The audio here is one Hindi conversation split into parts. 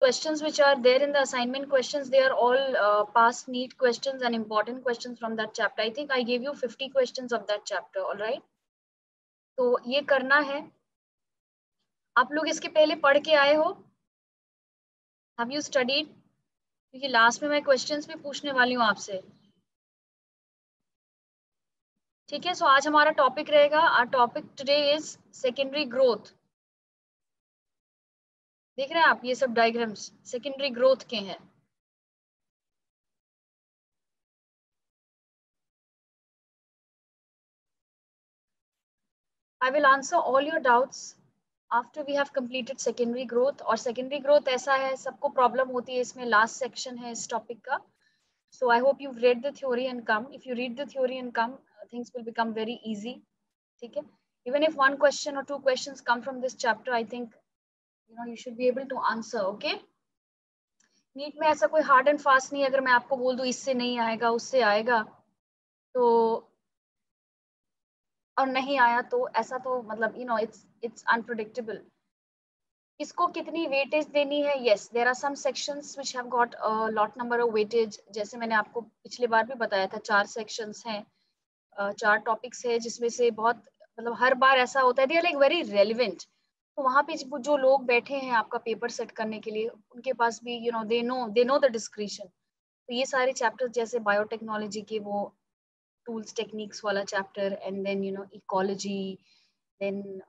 questions which are there in the assignment questions, they are all past NEET questions and important questions from that chapter. I think I gave you 50 questions of that chapter, all right? तो ये करना है. आप लोग इसके पहले पढ़ के आए हो? Have you studied? क्योंकि लास्ट में मैं क्वेश्चंस भी पूछने वाली हूँ आपसे. ठीक है, सो आज हमारा टॉपिक रहेगा, our topic today is secondary growth. देख रहे हैं आप ये सब डायग्राम्स सेकेंडरी ग्रोथ के हैं. I will answer all your doubts after we have completed secondary growth. और secondary growth ऐसा है, सबको प्रॉब्लम होती है इसमें. लास्ट सेक्शन है इस टॉपिक का. So I hope you've read the theory and come. If you read the theory and come, things will become very easy. ठीक है. Even if one question or two questions come from this chapter, I think you should be able to answer. Okay. NEET में ऐसा कोई हार्ड एंड फास्ट नहीं. अगर मैं आपको बोल दूं इससे नहीं आएगा उससे आएगा तो, और नहीं आया तो ऐसा तो मतलब it's unpredictable. इसको कितनी वेटेज देनी है? Yes, there are some sections which have got a lot number of weightage. जैसे मैंने आपको पिछले बार भी बताया था, 4 सेक्शंस हैं, 4 टॉपिक्स है, जिसमें से बहुत मतलब हर बार ऐसा होता है they are like very relevant. तो वहाँ पे जो लोग बैठे हैं आपका पेपर सेट करने के लिए, उनके पास भी दे नो द डिस्क्रिप्शन. तो ये सारे चैप्टर्स जैसे बायोटेक्नोलॉजी के वो टूल्स टेक्निक्स वाला chapter, and then ecology, then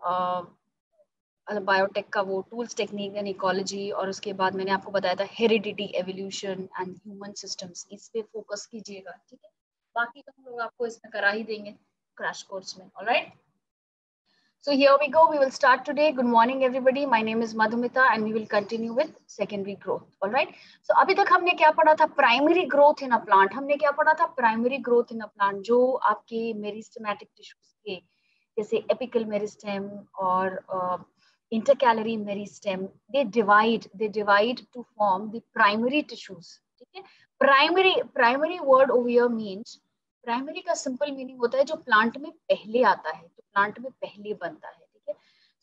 biotech का वो टूल्स टेक्निक एंड इकोलॉजी, और उसके बाद मैंने आपको बताया था heredity, evolution and human systems. इस पे फोकस कीजिएगा. ठीक है, बाकी तो हम लोग आपको इसमें करा ही देंगे क्रैश कोर्स में. Alright, so here we go, we will start today. Good morning everybody, my name is Madhumita and we will continue with secondary growth. All right, so अभी तक हमने क्या पढ़ा था? Primary growth in a plant. हमने क्या पढ़ा था? Primary growth in a plant. जो आपके मेरिस्टेमेटिक टिश्यूज के जैसे एपिकल मेरिस्टेम और intercalary meristem, they divide to form the primary tissues. ठीक है, primary word over here means, primary का सिंपल मीनिंग होता है जो प्लांट में पहले आता है, जो प्लांट में पहले बनता है. ठीक है,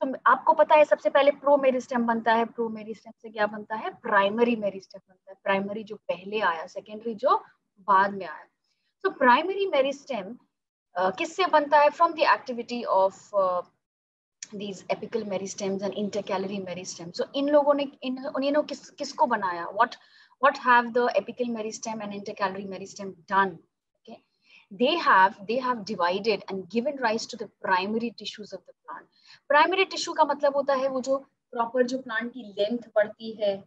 तो आपको पता है सबसे पहले प्रो मेरिस्टेम बनता है. प्रो मेरिस्टेम से क्या बनता है? प्राइमरी मेरिस्टेम बनता है. प्राइमरी जो पहले आया, सेकेंडरी जो बाद में आया. तो प्राइमरी मेरिस्टेम किससे बनता है? From the activity of these apical meristems and intercalary meristems. So इन लोगों ने किसको बनाया? What have the apical meristem and intercalary meristem done? Okay, they have divided and given rise to the primary tissues of the plant. Primary tissue का मतलब होता है वो जो प्रॉपर जो प्लांट की लेंथ बढ़ती है,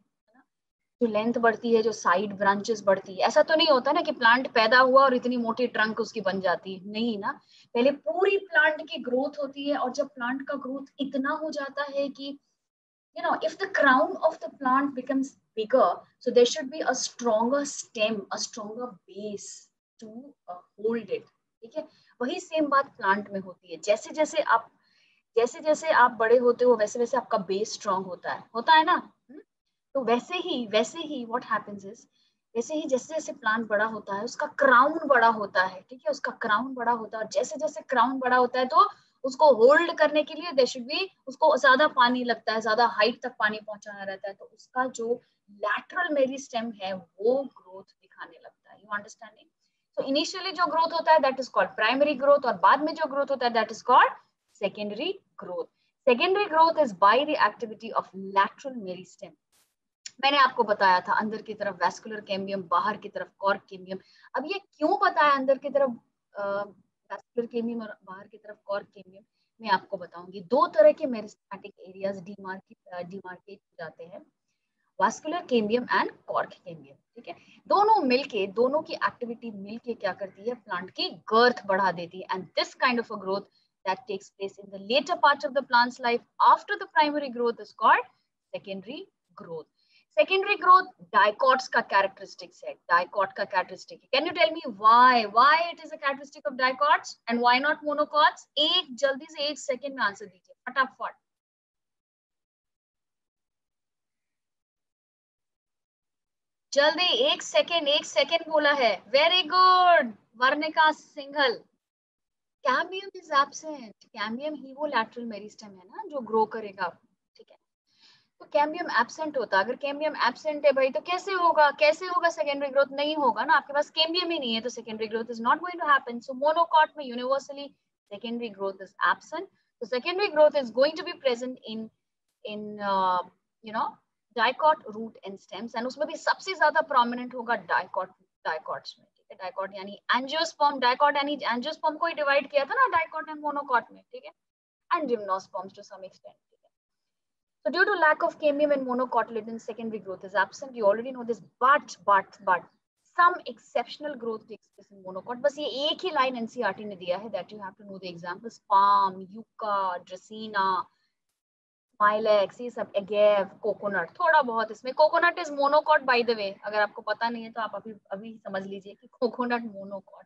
जो लेंथ बढ़ती है, जो साइड ब्रांचेस बढ़ती है. ऐसा तो नहीं होता ना कि प्लांट पैदा हुआ और इतनी मोटी ट्रंक उसकी बन जाती है, नहीं ना. पहले पूरी प्लांट की ग्रोथ होती है, और जब प्लांट का ग्रोथ इतना हो जाता है कि if the crown of the plant becomes bigger, so there should be a stronger stem, a stronger base to hold it. ठीक है, वही सेम बात प्लांट में होती है. जैसे जैसे आप बड़े होते हो वैसे वैसे आपका बेस स्ट्रांग होता है ना. तो वैसे ही व्हाट हैपेंस इज, वैसे ही जैसे जैसे प्लांट बड़ा होता है उसका क्राउन बड़ा होता है. ठीक है, उसका क्राउन बड़ा होता है, और जैसे जैसे क्राउन बड़ा होता है तो उसको होल्ड करने के लिए देयर शुड बी, उसको ज्यादा पानी लगता है, ज्यादा हाइट तक पानी पहुंचाना रहता है. तो उसका जो लैटरल मेरिस्टेम है वो ग्रोथ दिखाने लगता है. You understanding? सो इनिशियली जो ग्रोथ होता है that is called primary growth, और बाद में जो ग्रोथ होता है that is called secondary growth. Secondary growth is by the activity of lateral meristem. मैंने आपको बताया था अंदर की तरफ वैस्कुलर कैम्बियम, बाहर की तरफ कॉर्क कैम्बियम. अब ये क्यों बताया अंदर की तरफ वैस्कुलर कैम्बियम और बाहर की तरफ कॉर्क कैम्बियम, मैं आपको बताऊंगी. 2 तरह के मेरिस्टेमेटिक एरियाज डिमार्केट हो जाते हैं, vascular cambium and cork cambium. ठीक है, दोनों की एक्टिविटी मिलके क्या करती है? प्लांट की गर्थ बढ़ा देती है. And this kind of a growth that takes place in the later part of the plant's life after the primary growth is called secondary growth. Secondary growth dicots का characteristics है. Dicot का characteristic. Can you tell me why it is a characteristic of dicots and why not monocots? एक जल्दी से 1 सेकंड में आंसर दीजिए फटाफट. जल्दी 1 सेकंड बोला है. Very good, Varnika Singhal. Cambium is absent. Cambium ही वो लैटरल मेरिस्टेम है ना जो ग्रो करेगा. ठीक है, तो कैम्बियम एब्सेंट होता, अगर कैम्बियम एब्सेंट है भाई तो कैसे होगा, कैसे होगा सेकेंडरी ग्रोथ, नहीं होगा ना, आपके पास कैम्बियम ही नहीं है तो secondary growth is not going to happen. So monocot में universally secondary growth is absent. तो secondary growth is going to be present in you know dicot root and stems, and उसमें भी सबसे ज्यादा प्रोमिनेंट होगा डाइकॉट्स में. ठीक है, डाइकॉट यानी एंजियोस्पर्म, डाइकॉट यानी एंजियोस्पर्म को ही डिवाइड किया था ना डाइकॉट एंड मोनोकॉट में. ठीक है, and gymnosperms to some extent. So due to lack of cambium and monocotyledon, secondary growth is absent. You already know this, but some exceptional growth takes place in monocot. बस ये एक ही line NCERT ने दिया है that you have to know the examples: palm, yucca, dracaena, smilex, ये सब, agave, coconut. थोड़ा बहुत इसमें coconut is monocot by the way. अगर आपको पता नहीं है तो आप अभी अभी समझ लीजिए कि coconut monocot.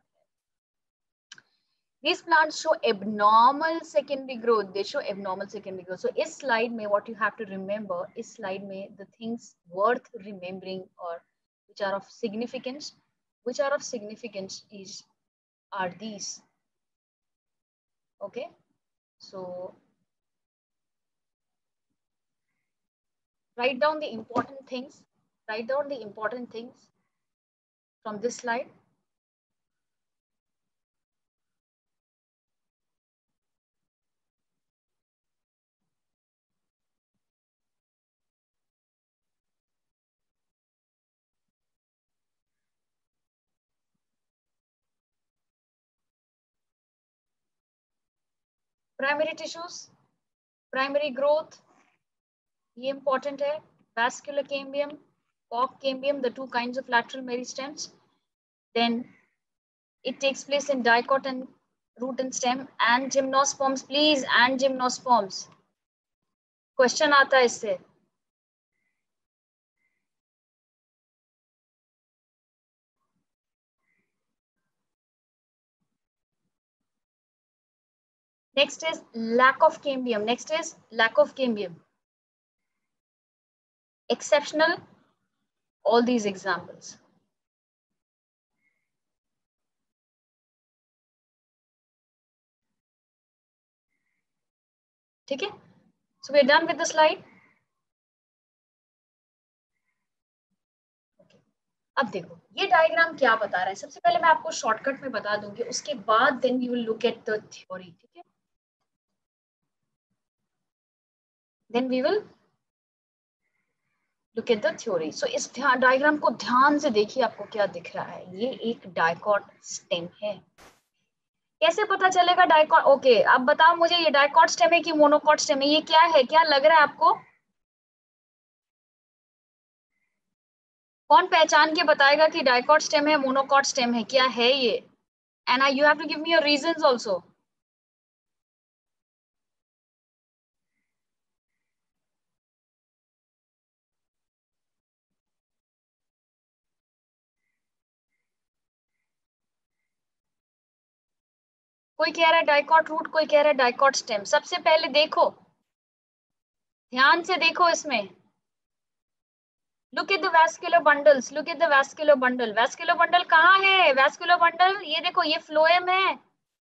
These plants show abnormal secondary growth. They show abnormal secondary growth. So इस slide में what you have to remember, इस slide में the things worth remembering or which are of significance is are these. Okay, so write down the important things. Write down the important things from this slide. Primary tissues, primary growth, ये important है. Vascular cambium, cork cambium, the two kinds of lateral meristems. Then it takes place in dicot and root and stem, and gymnosperms, please, and gymnosperms. Question आता है इससे. Next is lack of cambium. Next is lack of cambium. Exceptional, all these examples. ठीक है? So we are done with the slide. Okay. अब देखो ये डायग्राम क्या बता रहा है. सबसे पहले मैं आपको शॉर्टकट में बता दूंगी, उसके बाद then we will look at the theory. ठीक है? Then we will look at the theory. So इस डायग्राम को ध्यान से देखिए, आपको क्या दिख रहा है. ये एक डाइकॉट स्टेम है. कैसे पता चलेगा डाइकॉट? ओके, अब बताओ मुझे ये डाइकॉट स्टेम है कि मोनोकॉट स्टेम है, ये क्या है, क्या लग रहा है आपको? कौन पहचान के बताएगा कि डाइकॉट स्टेम है, मोनोकॉट स्टेम है, क्या है ये? And you have to give me your reasons also. कोई कह रहा है डाइकॉट रूट, कोई कह रहा है डाइकॉट स्टेम. सबसे पहले देखो, ध्यान से देखो इसमें. Look at the vascular bundles. Look at the vascular bundle. Vascular bundle कहाँ है? Vascular bundle ये देखो, ये phloem है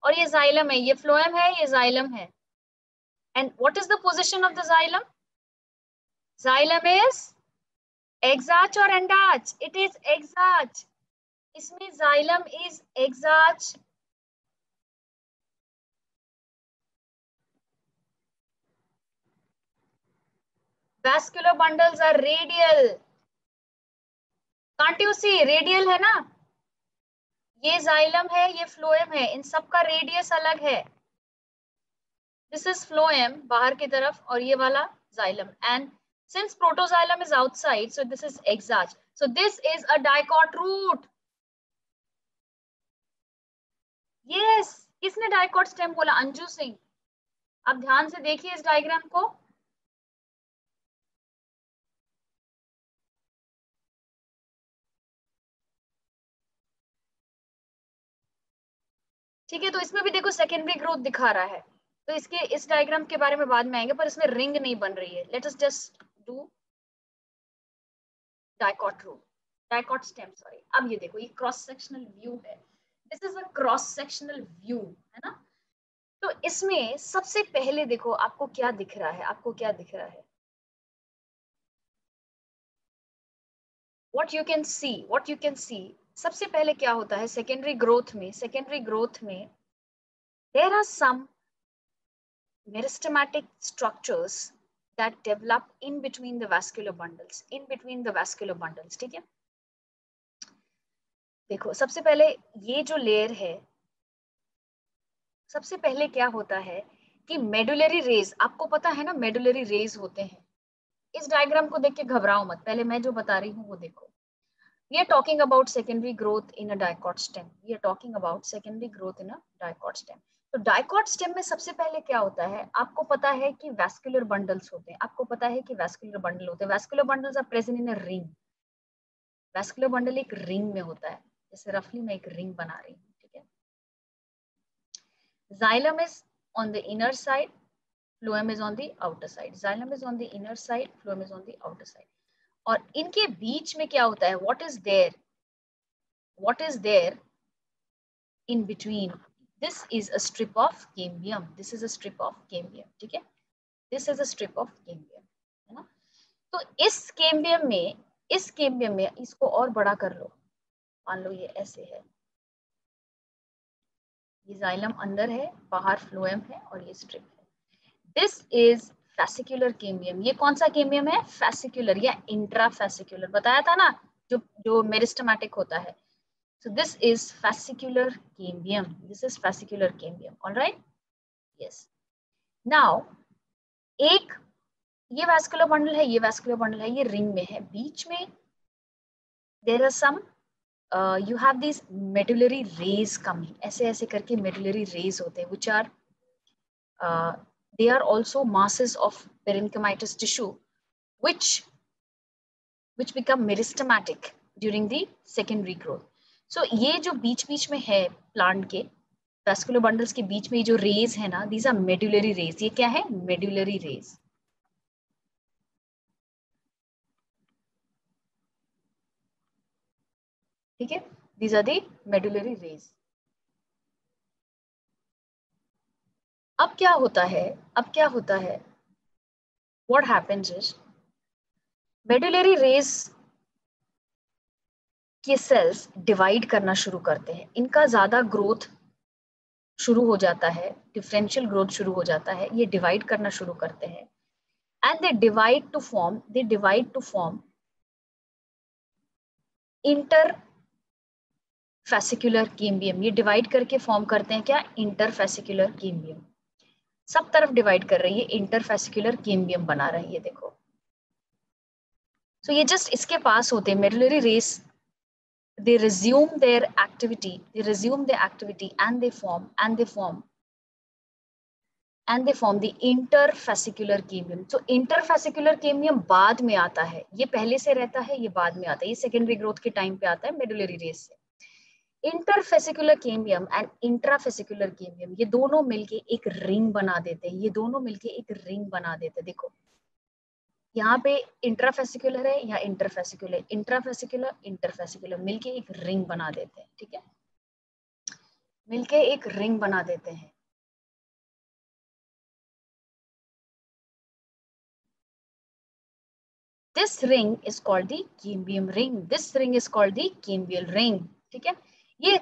और ये xylem है. ये phloem है, ये xylem है. And what is the position of the xylem? Xylem is exarch or endarch? It is exarch. इसमें xylem is exarch. Vascular bundles are radial. Can't you see? Radial है ना? ये xylem है, ये phloem है. इन सब का radius अलग है. This is phloem बाहर की तरफ और ये वाला xylem. And since protoxylem is outside, so this is exarch. So this is a dicot root. Yes, किसने dicot stem बोला? अंजू सिंह. अब ध्यान से देखिए इस डायग्राम को. ठीक है, तो इसमें भी देखो सेकेंडरी ग्रोथ दिखा रहा है. तो इसके इस डायग्राम के बारे में बाद में आएंगे, पर इसमें रिंग नहीं बन रही है. Let us just do dicot root, dicot stem, sorry. अब ये देखो, ये क्रॉस सेक्शनल व्यू है. This is a cross sectional view, है ना? तो इसमें सबसे पहले देखो आपको क्या दिख रहा है, आपको क्या दिख रहा है? what you can see, सबसे पहले क्या होता है सेकेंडरी ग्रोथ में there are some meristematic structures that develop in between the vascular bundles, ठीक है। देखो सबसे पहले ये जो लेयर है, सबसे पहले क्या होता है कि मेडुलरी रेज, आपको पता है ना मेडुलरी रेज होते हैं। इस डायग्राम को देख के घबराओ मत, पहले मैं जो बता रही हूँ वो देखो। We are talking about secondary growth in a dicot stem. तो डाइकॉट स्टेम में सबसे पहले क्या होता है, आपको पता है कि वैस्कुलर बंडल्स होते हैं, vascular bundles are present in a ring. Vascular bundle एक रिंग में होता है, जैसे रफली मैं एक रिंग बना रही हूँ, ठीक है। Xylem is on the inner side, phloem is on the outer side. Xylem is on the inner side, phloem is on the outer side. और इनके बीच में क्या होता है, what is there in between? This is a strip of cambium. ठीक है, this is a strip of cambium, है ना। तो इस cambium में इसको और बड़ा कर लो, मान लो ये ऐसे है, ये जाइलम अंदर है, बाहर फ्लोएम है और ये स्ट्रिप है। This is fascicular cambium। ये कौन सा cambium है, fascicular या इंट्राफैसिकुलर, बताया था ना, जो मेरिस्टेमेटिक होता है। So this is fascicular cambium. All right? Yes. Now, एक ये vascular bundle है, ये रिंग में है, बीच में there are some you have these medullary rays coming, ऐसे करके medullary rays होते हैं, which are they are also masses of parenchymatous tissue which become meristematic during the secondary growth. So ये जो बीच में है प्लांट के वैस्कुलर बंडल्स के बीच में ये जो रेज है ना, these are medullary rays। ये क्या है, medullary rays। ठीक है, these are the medullary rays। अब क्या होता है, what happens is medullary rays के सेल्स डिवाइड करना शुरू करते हैं, इनका ज्यादा ग्रोथ शुरू हो जाता है, डिफरेंशियल ग्रोथ शुरू हो जाता है, ये डिवाइड करना शुरू करते हैं, and they divide two form इंटरफैसिकुलर cambium. ये डिवाइड करके फॉर्म करते हैं क्या, इंटरफैसिकुलर कैम्बियम। सब तरफ डिवाइड कर रही है, इंटरफैसिकुलर कैम्बियम बना रही है, देखो। सो ये जस्ट इसके पास होते हैं medullary race, they resume their activity and they form the interfascicular cambium। so interfascicular cambium बाद में आता है, ये पहले से रहता है, ये बाद में आता है, ये सेकेंडरी ग्रोथ के टाइम पे आता है मेडुलरी रेस से। Interfascicular cambium and intrafascicular cambium ये दोनों मिलके एक रिंग बना देते हैं, देखो यहाँ पे इंट्राफेसिकुलर है, यहाँ इंटरफेसिकुलर मिलके एक रिंग बना देते हैं, ठीक है, This ring is called the cambium ring. ठीक है, ये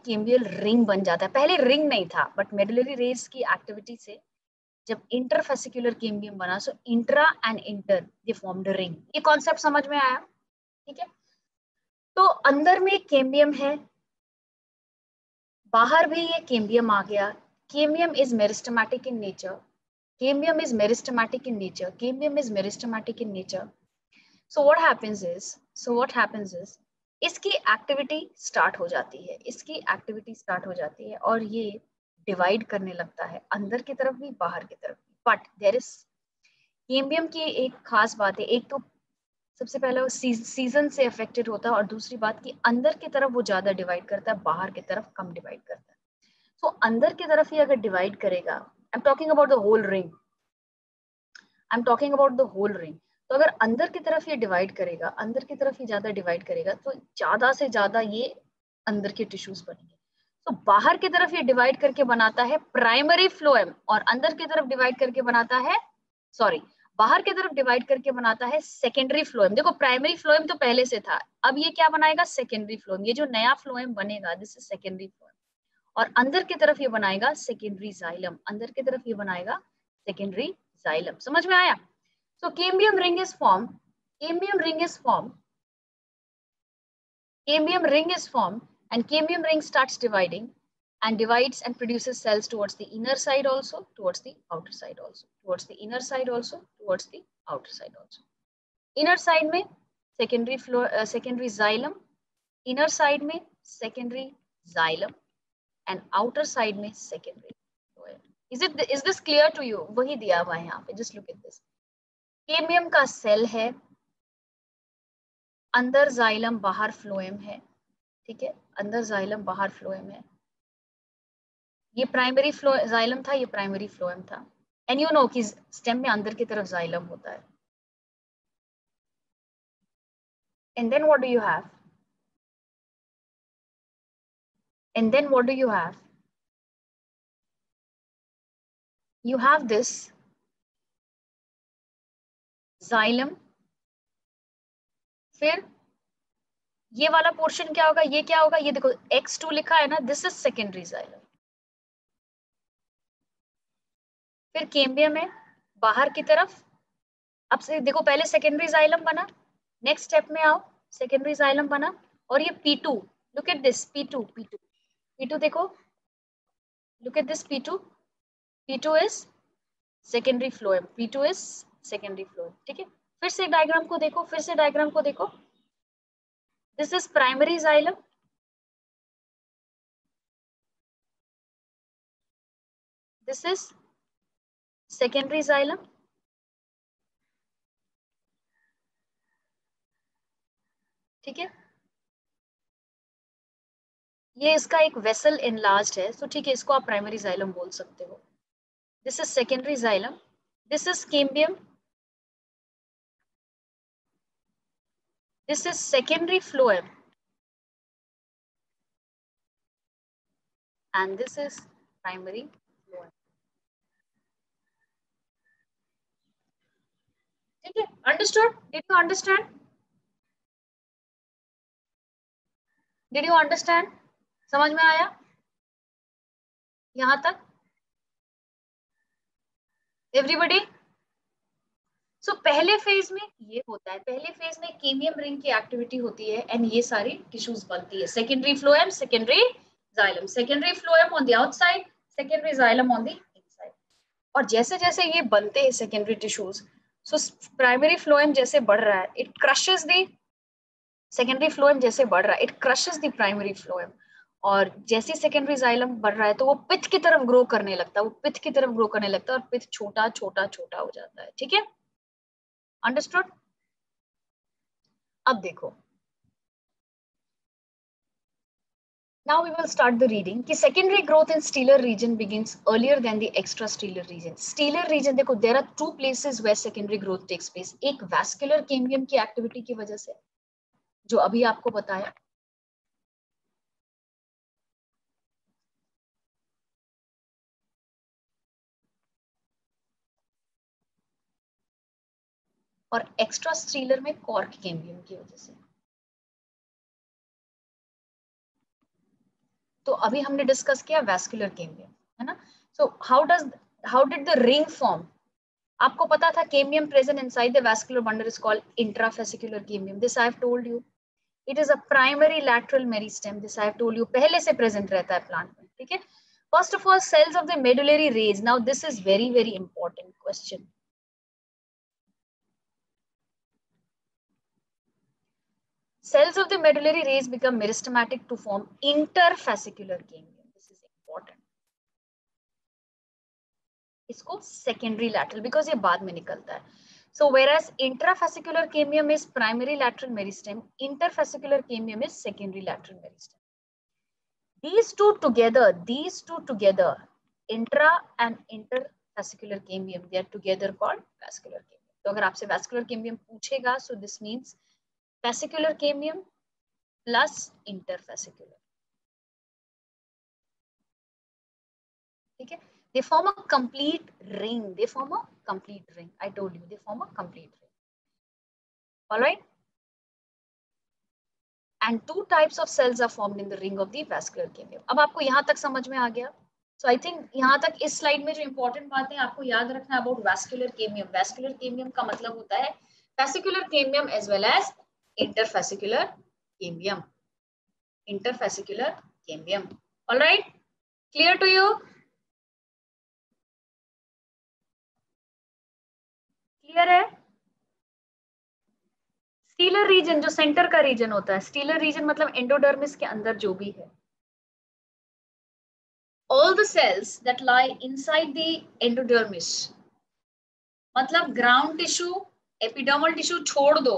cambial ring बन जाता है। पहले रिंग नहीं था, बट मेडुलरी रेस की एक्टिविटी से जब इंटरफेसिकुलर कैम्बियम बना, सो intra and inter they formed ring. ये कॉन्सेप्ट समझ में आया, ठीक है। तो अंदर में कैम्बियम है, बाहर भी ये कैम्बियम आ गया। Cambium is meristematic in nature, so what happens is इसकी एक्टिविटी स्टार्ट हो जाती है, और ये डिवाइड करने लगता है, अंदर की तरफ भी बाहर की तरफ भी। बट देयर इज कैम्बियम की एक खास बात है, एक तो सबसे पहले वो सीजन से अफेक्टेड होता है, और दूसरी बात कि अंदर की तरफ वो ज्यादा डिवाइड करता है, बाहर की तरफ कम डिवाइड करता है। सो अंदर की तरफ ही अगर डिवाइड करेगा, I am talking about the whole ring, तो अगर अंदर की तरफ ये डिवाइड करेगा, ज्यादा डिवाइड करेगा, तो ज्यादा से ज्यादा ये अंदर के टिश्यूज बनेंगे। तो बाहर की तरफ ये डिवाइड करके बनाता है प्राइमरी फ्लोएम, और अंदर की तरफ डिवाइड करके बनाता है बाहर की तरफ डिवाइड करके बनाता है सेकेंडरी फ्लोएम। देखो प्राइमरी फ्लोएम तो पहले से था, अब ये क्या बनाएगा, सेकेंडरी फ्लोएम। ये जो नया फ्लोएम बनेगा दिस इज सेकेंडरी फ्लोएम, और अंदर की तरफ ये बनाएगा सेकेंडरी जाइलम, अंदर की तरफ ये बनाएगा सेकेंडरी जाइलम। समझ में आया? So cambium ring is form, cambium ring is form, cambium ring is formed, and cambium ring starts dividing and divides and produces cells towards the inner side also, towards the outer side also, towards the inner side also, towards the outer side also. Inner side में secondary floor, secondary xylem, inner side में secondary xylem, and outer side में secondary phloem. Is this clear to you? वही दिया हुआ है यहाँ पे, just look at this. Cambium का सेल है, अंदर जाइलम बाहर फ्लोएम है, ठीक है, अंदर जाइलम बाहर फ्लोएम है। ये प्राइमरी जाइलम था, ये प्राइमरी फ्लोएम था। एंड यू नो कि स्टेम में अंदर की तरफ जाइलम होता है। And then what do you have? And then what do you have? You have this xylem, फिर ये वाला पोर्शन क्या होगा, ये क्या होगा, ये देखो X2 लिखा है ना, दिस इज सेकेंडरी जाइलम। फिर कैम्बियम है बाहर की तरफ, अब से देखो पहले सेकेंडरी जाइलम बना, नेक्स्ट स्टेप में आओ सेकेंडरी जाइलम बना, और ये P2, look at this P2, P2 देखो, look at this P2, P2 is secondary phloem, P2 is secondary phloem, ठीक है। फिर से डायग्राम को देखो, फिर से डायग्राम को देखो, this is primary xylem, this is secondary xylem, ठीक है। ये इसका एक वेसल एनलार्ज्ड है, तो ठीक है, इसको आप प्राइमरी जाइलम बोल सकते हो। This is secondary xylem, this is cambium, this is secondary phloem, and this is primary phloem. ठीक है, understood? Did you understand? Did you understand? समझ में आया यहाँ तक? Everybody? So पहले फेज में ये होता है, पहले फेज में कैम्बियम रिंग की एक्टिविटी होती है एंड ये सारी टिश्यूज बनती है, secondary phloem, secondary xylem, secondary phloem on the outside, secondary xylem on the inside. और जैसे जैसे ये बनते हैं secondary tissues, so primary phloem जैसे बढ़ रहा है, it crushes the secondary phloem, जैसे बढ़ रहा है it crushes the primary phloem, और जैसे सेकेंडरी जाइलम बढ़ रहा है तो वो पिथ की तरफ ग्रो करने लगता है, वो पिथ की तरफ ग्रो करने लगता है, और पिथ छोटा छोटा छोटा हो जाता है, ठीक है, अंडरस्टूड? अब देखो, now we will start the reading कि secondary growth in stellar region begins earlier than the extrastellar region. Stellar region देखो, there are two places where secondary growth takes place. एक vascular cambium की एक्टिविटी की वजह से, जो अभी आपको बताया, और एक्स्ट्रास्टेलर में कॉर्क कैम्बियम की वजह से। तो अभी हमने डिस्कस किया वैस्कुलर कैम्बियम, है ना। So how did the ring form? आपको पता था cambium present inside the vascular bundle is called intrafascicular cambium, this I have told you. It is a primary lateral meristem, this I have told you, पहले से प्रेजेंट रहता है प्लांट में, ठीक है। First of all cells of the medullary rays, now this is very very important question. Cells of the medullary rays become meristematic to form interfascicular cambium. This is important. इसको secondary lateral because ये बाद में निकलता है. So whereas intrafascicular cambium is primary lateral meristem, interfascicular cambium is secondary lateral meristem. These two together, intra and interfascicular cambium, they are together called vascular cambium. तो अगर आपसे vascular cambium पूछेगा, so this means fascicular cambium plus interfascicular. ठीक है, They form a complete ring. They form a complete ring. I told you, they form a complete ring. All right. And two types of cells are formed in the ring of the vascular cambium. अब आपको यहाँ तक समझ में आ गया? So I think यहाँ तक इस स्लाइड में जो इंपॉर्टेंट बातें आपको याद रखना है अबाउट वैस्कुलर केमियम. वैस्कुलर केमियम का मतलब होता है fascicular cambium as well as interfascicular cambium. Interfascicular cambium. All right? Clear to you? Clear है? स्टीलर रीजन जो सेंटर का रीजन होता है, स्टीलर रीजन मतलब एंडोडर्मिस के अंदर जो भी है. All the cells that lie inside the endodermis, मतलब ग्राउंड टिश्यू, एपिडर्मल टिश्यू छोड़ दो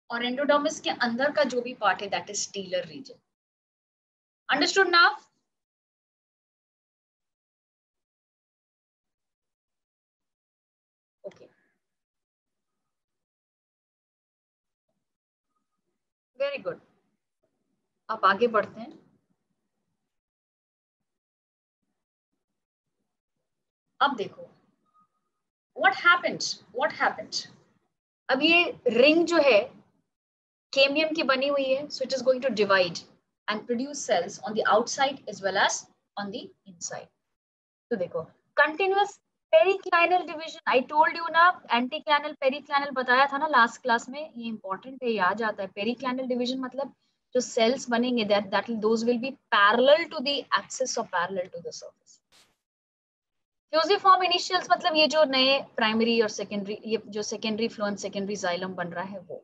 और एंडोडर्मिस के अंदर का जो भी पार्ट है that is stelar region. Understood now? Okay, very good. आप आगे बढ़ते हैं. अब देखो what happens. अब ये रिंग जो है केमियम की बनी हुई है, so it is going to divide and produce cells on the outside as well as on the inside. तो देखो continuous periclinal division, I told you ना, एंटीक्लाइनल पेरिक्लाइनल बताया था ना लास्ट क्लास में, ये इंपॉर्टेंट है, याद आता है. पेरिक्लाइनल डिवीजन मतलब जो सेल्स बनेंगे that those will be parallel to the axis or parallel to the surface. Fusiform initials मतलब ये जो नए प्राइमरी और सेकेंडरी, ये जो सेकेंडरी फ्लोएम सेकेंडरी जाइलम बन रहा है वो.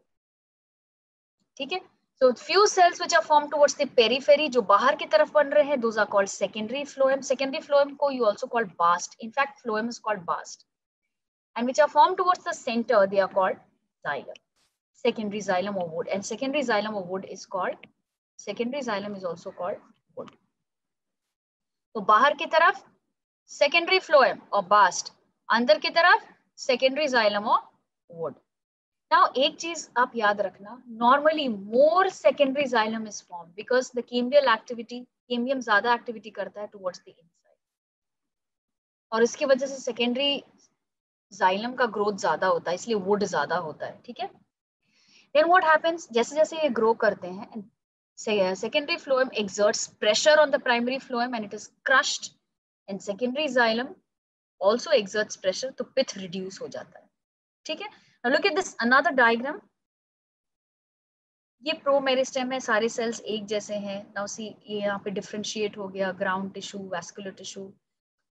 ठीक है. So few cells which are formed towards the periphery, जो बाहर की तरफ बन रहे हैं, those are called secondary phloem. Secondary phloem को you also called bast. In fact, phloem is called bast. And which are formed towards the center, they are called xylem. Secondary xylem or wood. And secondary xylem or wood is called, secondary xylem is also called wood. तो बाहर की तरफ secondary phloem or bast, अंदर की तरफ secondary xylem or wood. Now, एक चीज आप याद रखना, normally more secondary xylem is formed because the cambial activity, cambium ज्यादा activity करता है towards the inside, और इसकी वजह से secondary xylem का growth ज्यादा होता है, इसलिए wood ज्यादा होता है. ठीक है. Then what happens, जैसे जैसे ये grow करते हैं, secondary phloem exerts pressure on the primary phloem and it is crushed, and secondary xylem also exerts pressure, तो pith reduce हो जाता है. ठीक है. Now look at this another diagram. ये प्रोमेरिस्टेम है, सारे सेल्स एक जैसे हैं. Now see, ये यहाँ पे differentiate हो गया, ground tissue, vascular tissue.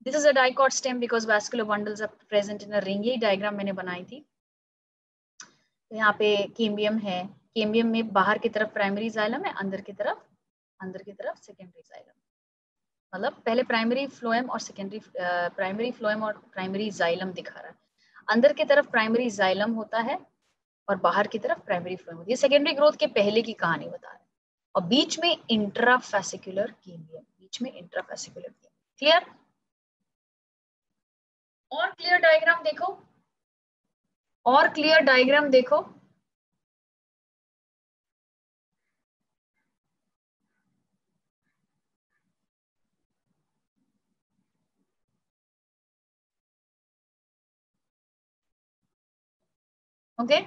This is a dicot stem because vascular bundles are present in a ring. ये diagram मैंने बनाई थी. तो यहाँ पे cambium है, cambium में बाहर की तरफ primary xylem है, अंदर की तरफ secondary xylem. मतलब पहले primary phloem और secondary primary phloem और primary xylem दिखा रहा है. अंदर की तरफ प्राइमरी जाइलम होता है और बाहर की तरफ प्राइमरी फ्लोएम होती है. सेकेंडरी ग्रोथ के पहले की कहानी बता रहे हैं. और बीच में इंट्राफेसिकुलर केमियम, बीच में इंट्राफेसिकुलर केमियम. क्लियर? और क्लियर डायग्राम देखो, और क्लियर डायग्राम देखो. Okay.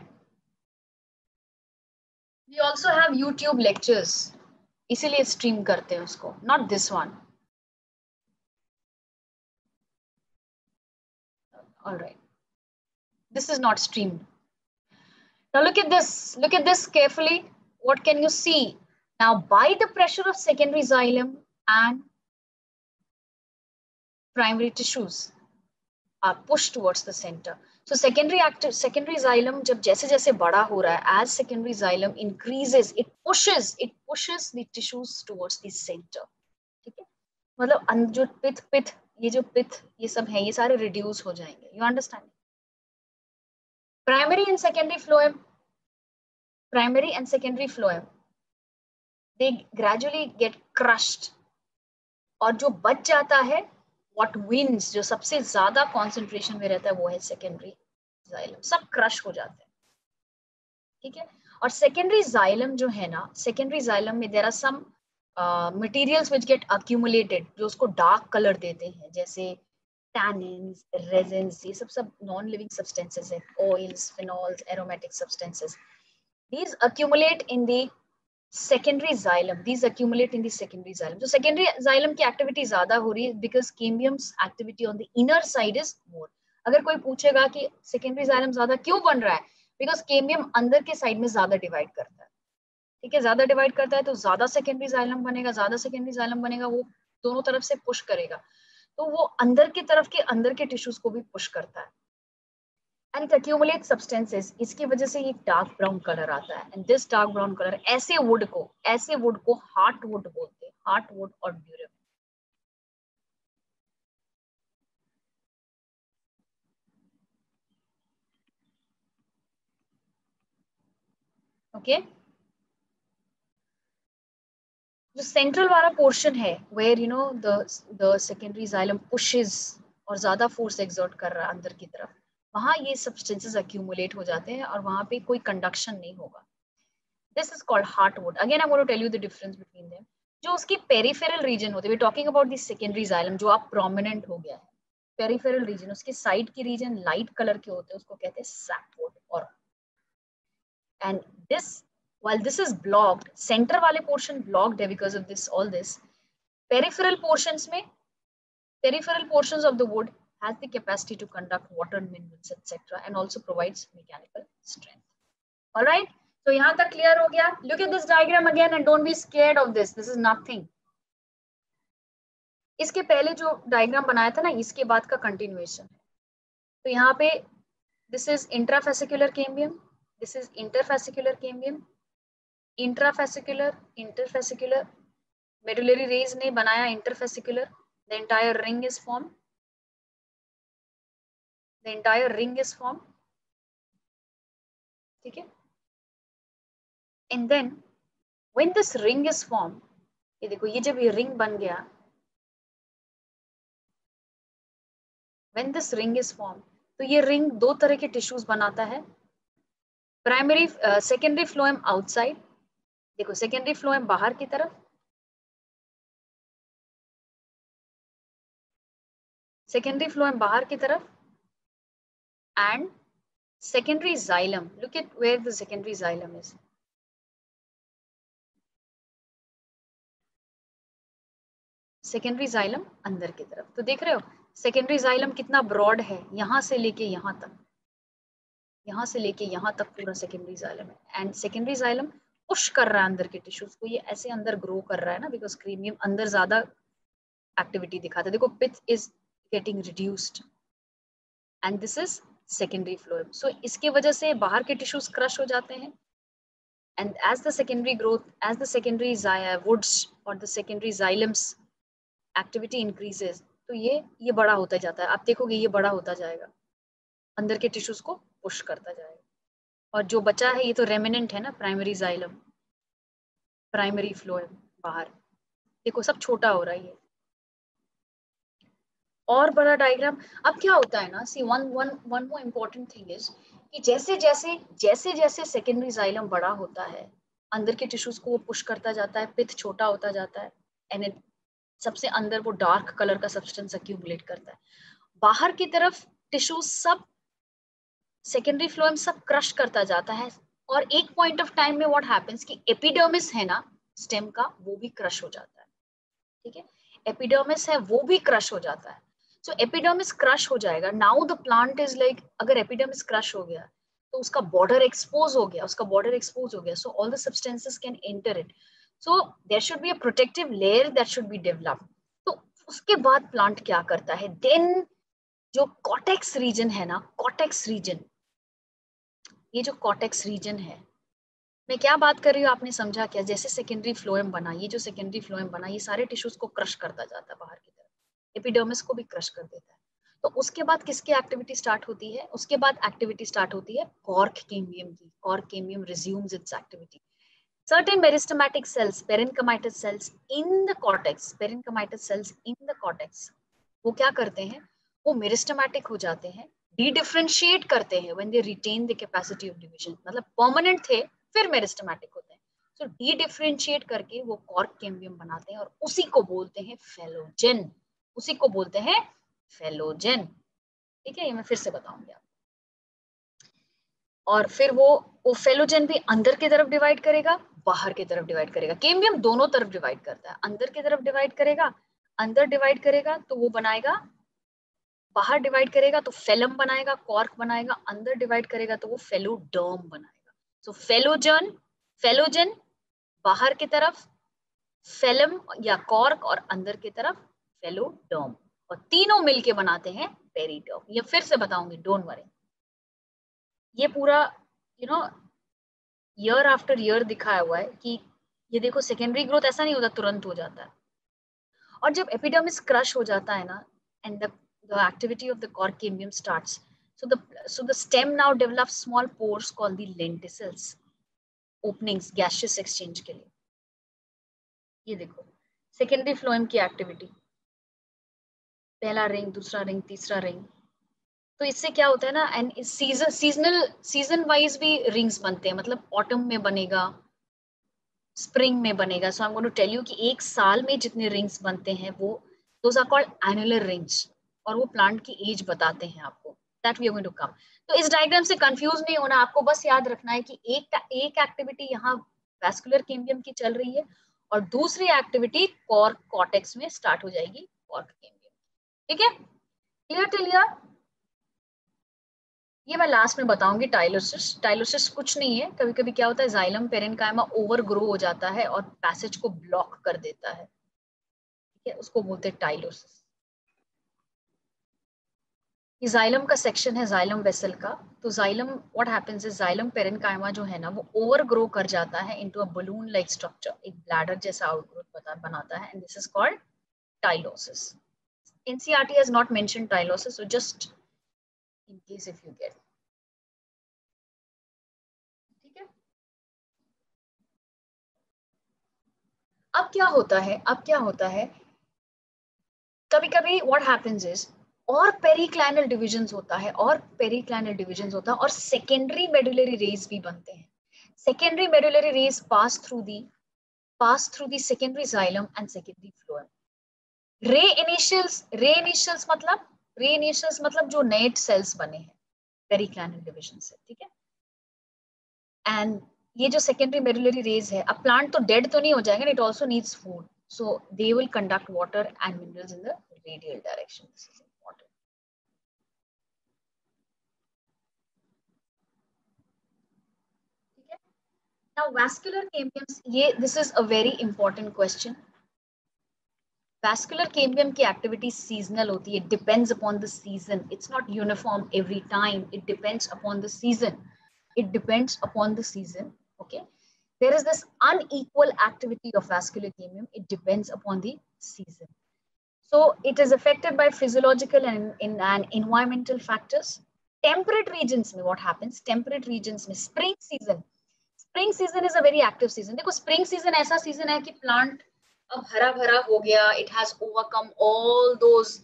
We also have YouTube lectures, इसीलिए स्ट्रीम करते हैं उसको, not this one. Alright, this is not streamed. Now look at this carefully. What can you see? Now by the pressure of secondary xylem and primary tissues are pushed towards the center. So secondary xylem जब जैसे जैसे बड़ा हो रहा है, as secondary xylem increases, it pushes the tissues towards the center. ठीक है. मतलब जो पिथ ये सब है, ये सारे reduce हो जाएंगे. You understand? Primary and secondary phloem, they gradually get crushed. और जो बच जाता है, what wins, जो सबसे ज्यादा कॉन्सेंट्रेशन में रहता है, वो है सेकेंडरी जाइलम. सब क्रश हो जाते हैं. ठीक है. और सेकेंडरी जाइलम जो है ना, सेकेंडरी जाइलम में there are some materials which get accumulated, जो उसको डार्क कलर देते हैं, जैसे tannins, resins, ये सब नॉन लिविंग सब्सटेंसेस है, oils, phenols, aromatic substances. These accumulate in the secondary xylem. These accumulate in the secondary xylem. So secondary xylem की activity ज्यादा हो रही है because cambium's activity on the inner side is more. अगर कोई पूछेगा कि secondary xylem ज्यादा क्यों बन रहा है, because cambium अंदर के साइड में ज्यादा डिवाइड करता है. ठीक है, ज्यादा डिवाइड करता है तो ज्यादा सेकेंडरी जाइलम बनेगा, ज्यादा सेकेंडरी जाइलम बनेगा, वो दोनों तरफ से पुश करेगा, तो वो अंदर की तरफ के अंदर के टिश्यूज को भी पुश करता है. एंड इट एक्यूमुलेट सब्सटेंसेस, इसकी वजह से ये डार्क ब्राउन कलर आता है. And this dark brown colour ऐसे वुड को हार्ट वुड बोलते हैं, हार्ट वुड और ड्यूरेबल. ओके, जो सेंट्रल वाला पोर्शन है where you know the secondary xylem pushes और ज्यादा फोर्स एक्सर्ट कर रहा है अंदर की तरफ, वहां ये सब्सटेंसेस अक्यूमुलेट हो जाते हैं और वहां पे कोई कंडक्शन नहीं होगा. This is called heartwood. Again I want to tell you the difference between them. जो उसकी पेरिफेरल रीजन होती है, we talking about the secondary xylem जो आप प्रोमिनेंट हो गया है, पेरिफेरल रीजन, उसके साइड के रीजन लाइट कलर के होते हैं, उसको कहते हैं सैपवुड. और and this, while this is blocked, center वाले portion blocked है because of this all this, peripheral portions में, peripheral portions of the wood has the capacity to conduct water, minerals, etc. and also provides mechanical strength. All right, so यहाँ तक clear हो गया. Look at this diagram again and don't be scared of this. This is nothing. इसके पहले जो डायग्राम बनाया था ना, इसके बाद का कंटिन्यूएशन है. तो यहाँ पे this is intrafascicular cambium, this is interfascicular cambium, intrafascicular, interfascicular, medullary rays ने बनाया interfascicular, the entire ring is form, the entire ring is form. ठीक है, and then when this ring is form, ये देखो, ये जब ये रिंग बन गया, when this ring is form, तो ये रिंग दो तरह के टिश्यूज बनाता है. प्राइमरी, सेकेंडरी फ्लोएम आउटसाइड, देखो सेकेंडरी फ्लोएम बाहर की तरफ, सेकेंडरी फ्लोएम बाहर की तरफ, and secondary xylem. Look at where the secondary xylem is. Secondary xylem अंदर की तरफ. तो देख रहे हो सेकेंडरी जाइलम कितना ब्रॉड है, यहां से लेके यहां तक, यहां से लेके यहां तक पूरा सेकेंडरी जाइलम है. एंड सेकेंडरी जाइलम पुश कर रहा है अंदर के टिश्यूज को, ये ऐसे अंदर ग्रो कर रहा है ना, बिकॉज क्रीमियम अंदर ज्यादा एक्टिविटी दिखाता है. देखो pith is getting reduced and this is secondary phloem. So इसकी वजह से बाहर के टिश्यूज क्रश हो जाते हैं. And as the secondary growth, as the secondary woods or the secondary xylems activity increases, तो ये बड़ा होता जाता है. आप देखोगे ये बड़ा होता जाएगा, अंदर के टिश्यूज को पुश करता जाएगा. और जो बचा है ये तो रेमिनेंट है ना, प्राइमरी जाइलम, प्राइमरी फ्लोएम बाहर, देखो सब छोटा हो रहा है. ये और बड़ा डायग्राम. अब क्या होता है ना, see one one one more important thing is कि जैसे जैसे सेकेंडरी जाइलम बड़ा होता है, अंदर के टिश्यूज को वो पुश करता जाता है, पिथ छोटा होता जाता है, एंड सबसे अंदर वो डार्क कलर का सब्सटेंस अक्यूमुलेट करता है. बाहर की तरफ टिश्यूज सब, सेकेंडरी फ्लोएम सब क्रश करता जाता है. और एक पॉइंट ऑफ टाइम में व्हाट हैपेंस कि एपिडर्मिस है ना स्टेम का, वो भी क्रश हो जाता है. ठीक है, एपिडर्मिस है वो भी क्रश हो जाता है. सो एपिडर्मिस क्रश हो जाएगा. Now the plant is like, अगर एपिडर्मिस क्रश हो गया तो उसका बॉर्डर एक्सपोज हो गया, उसका बॉर्डर एक्सपोज हो गया, so all the substances can enter it. So there should be a protective layer that should be developed. तो उसके बाद प्लांट क्या करता है, देन जो कॉटेक्स रीजन है ना, कॉटेक्स रीजन, ये जो कॉटेक्स रीजन है, मैं क्या बात कर रही हूँ आपने समझा क्या? जैसे सेकेंडरी फ्लोएम बना, ये जो सेकेंडरी फ्लोएम बना, ये सारे टिश्यूज को क्रश करता जाता है बाहर की तरफ, एपिडर्मिस को भी क्रश कर देता है. तो उसके बाद किसकी एक्टिविटी स्टार्ट होती है? उसके बाद एक्टिविटी स्टार्ट होती है कॉर्क केम्बियम की. Cork cambium resumes it's activity. Certain meristematic cells, parenchymatous cells in the cortex, parenchymatous cells in the cortex, वो क्या करते हैं, वो मेरिस्टेमेटिक हो जाते हैं, डिफरेंशिएट करते हैं when they retain the capacity of division. मतलब परमानेंट थे फिर मेरिस्टेमेटिक होते हैं. सो डिफरेंशिएट करके वो कॉर्क केम्बियम बनाते हैं और उसी को बोलते हैं फेलोजेन, उसी को बोलते हैं फेलोजेन, ठीक है, ये मैं फिर से बताऊंगी आपको। और फिर वो फेलोजेन भी अंदर की तरफ डिवाइड करेगा, बाहर की तरफ डिवाइड करेगा। कैम्बियम दोनों तरफ डिवाइड करता है, अंदर की तरफ डिवाइड करेगा, अंदर डिवाइड करेगा तो वो बनाएगा, बाहर डिवाइड करेगा तो फेलम बनाएगा, कॉर्क बनाएगा, अंदर डिवाइड करेगा तो वो फेलोडर्म बनाएगा। सो फेलोजन, फेलोजेन बाहर की तरफ, फेलम या कॉर्क और अंदर की तरफ फेलोडर्म, और तीनों मिलके बनाते हैं पेरिडर्म। ये फिर से बताऊंगी, डोंट वरी। ये पूरा ईयर आफ्टर ईयर दिखाया हुआ है कि ये देखो सेकेंडरी ग्रोथ ऐसा नहीं होता, तुरंत हो जाता है। और जब एपिडर्मिस क्रश हो जाता है ना, and the activity of the cork cambium starts, so the stem now develops small pores called the lenticels, openings gaseous exchange के लिए। ये देखो सेकेंडरी फ्लोएम की एक्टिविटी, पहला रिंग, दूसरा रिंग, तीसरा रिंग। तो इससे क्या होता है ना, एंड सीजन वाइज भी रिंग्स बनते हैं, मतलब ऑटम में बनेगा, स्प्रिंग में बनेगा। So I am going to tell you कि एक साल में जितने रिंग्स बनते हैं वो those are called annular rings, और वो प्लांट की एज बताते हैं आपको। That we are going to come. तो इस डायग्राम से कंफ्यूज नहीं होना, आपको बस याद रखना है कि एक एक्टिविटी यहाँ वैस्कुलर कैम्बियम की चल रही है और दूसरी एक्टिविटी कॉर्क कॉर्टेक्स में स्टार्ट हो जाएगी, कॉर्क कैम्बियम। ठीक है, क्लियर टिल हियर? ये मैं लास्ट में बताऊंगी। टाइलोसिस, टाइलोसिस कुछ नहीं है, कभी कभी क्या होता है जाइलम पेरेन्काइमा ओवर ग्रो हो जाता है और पैसेज को ब्लॉक कर देता है, ठीक है, उसको बोलते हैं टाइलोसिस। ये जाइलम का सेक्शन है, जाइलम वेसल का। तो xylem, what happens is xylem parenchyma जो है ना वो ओवर ग्रो कर जाता है into a balloon like structure, एक ब्लैडर जैसा आउटग्रोथ बनाता है, and this is called tylosis. NCERT has not mentioned tylosis, so just in case if you get, ठीक है। अब क्या होता है, अब क्या होता है, कभी कभी व्हाट हैपेंस इज, और पेरिक्लाइनल डिविजन्स होता है, और पेरिक्लाइनल डिविजन्स होता है, और सेकेंडरी मेडुलरी रेज भी बनते हैं। Secondary medullary rays pass through the secondary xylem and secondary phloem. रे इनिशियल्स मतलब जो नए सेल्स बने हैं पेरिक्लाइनल डिविजन से, ठीक है। एंड ये जो सेकेंडरी मेडुलरी रेज है, अब प्लांट तो डेड तो नहीं हो जाएगा, it also needs food, so they will conduct water and minerals in the radial direction. This is important. ठीक है, now vascular cambiums, ये this is a very important question. Vascular cambium की activity seasonal होती है, depends upon the season, it's not uniform every time, it depends upon the season, it depends upon the season, okay. There is this unequal activity of vascular cambium, it depends upon the season. So it is affected by physiological and environmental factors. Temperate regions में what happens? Temperate regions में spring season is a very active season. देखो spring season ऐसा season है कि plant अब हरा भरा हो गया, it has overcome all those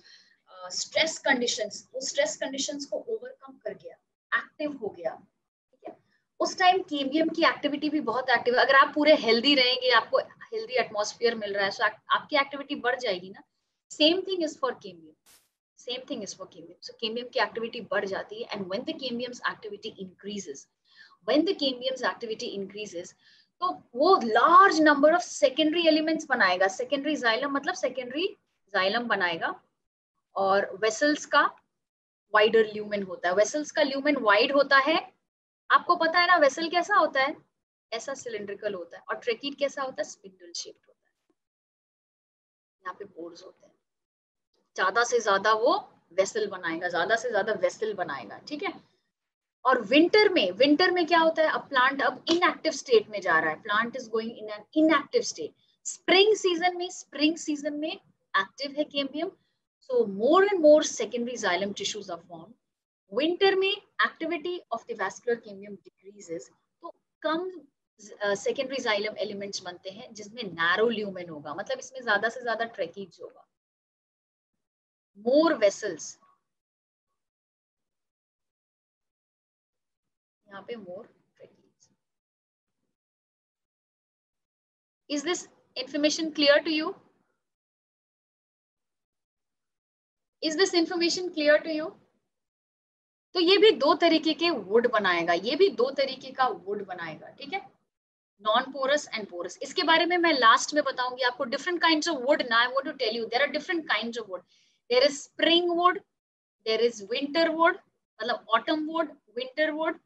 stress conditions, उस stress conditions को overcome कर गया, active हो गया, ठीक है। उस टाइम कैम्बियम की एक्टिविटी भी बहुत एक्टिव है। अगर आप पूरे हेल्दी रहेंगे, आपको हेल्दी एटमॉस्फेयर मिल रहा है, so आपकी एक्टिविटी बढ़ जाएगी ना। Same thing is for cambium. Same thing is for cambium. So cambium की activity बढ़ जाती है, and when the cambium's activity increases, तो वो large number of secondary elements बनाएगा। Secondary xylem मतलब secondary xylem बनाएगा, और vessels का wider lumen होता है। Vessels का lumen wide होता है। आपको पता है ना vessel कैसा होता है, ऐसा cylindrical होता है, और trachea कैसा होता है, spindle shaped होता है। यहाँ पे pores होते हैं, ज्यादा से ज्यादा वो वेसल बनाएगा, ज्यादा से ज्यादा वेसल बनाएगा, ठीक है। और विंटर में क्या होता है, अब प्लांट अब इनएक्टिव स्टेट में जा रहा है, plant is going in an inactive state. Spring season में एक्टिव है cambium, so more and more secondary xylem tissues are formed. Winter में activity of the vascular cambium decreases, तो कम सेकेंडरी जाइलम एलिमेंट्स बनते हैं जिसमें नैरो ल्यूमेन होगा, मतलब इसमें ज्यादा से ज्यादा ट्रैकीज होगा, more vessels, यहाँ पे more trachees. Is this information clear to you? Is this information clear to you? तो ये भी दो तरीके के वुड बनाएगा, ये भी दो तरीके का वुड बनाएगा, ठीक है, नॉन पोरस एंड पोरस। इसके बारे में मैं लास्ट में बताऊंगी आपको। Different kinds of wood, now I want to tell you there are different kinds of wood. There is spring wood, there is winter wood, मतलब ऑटम वुड, विंटर वुड,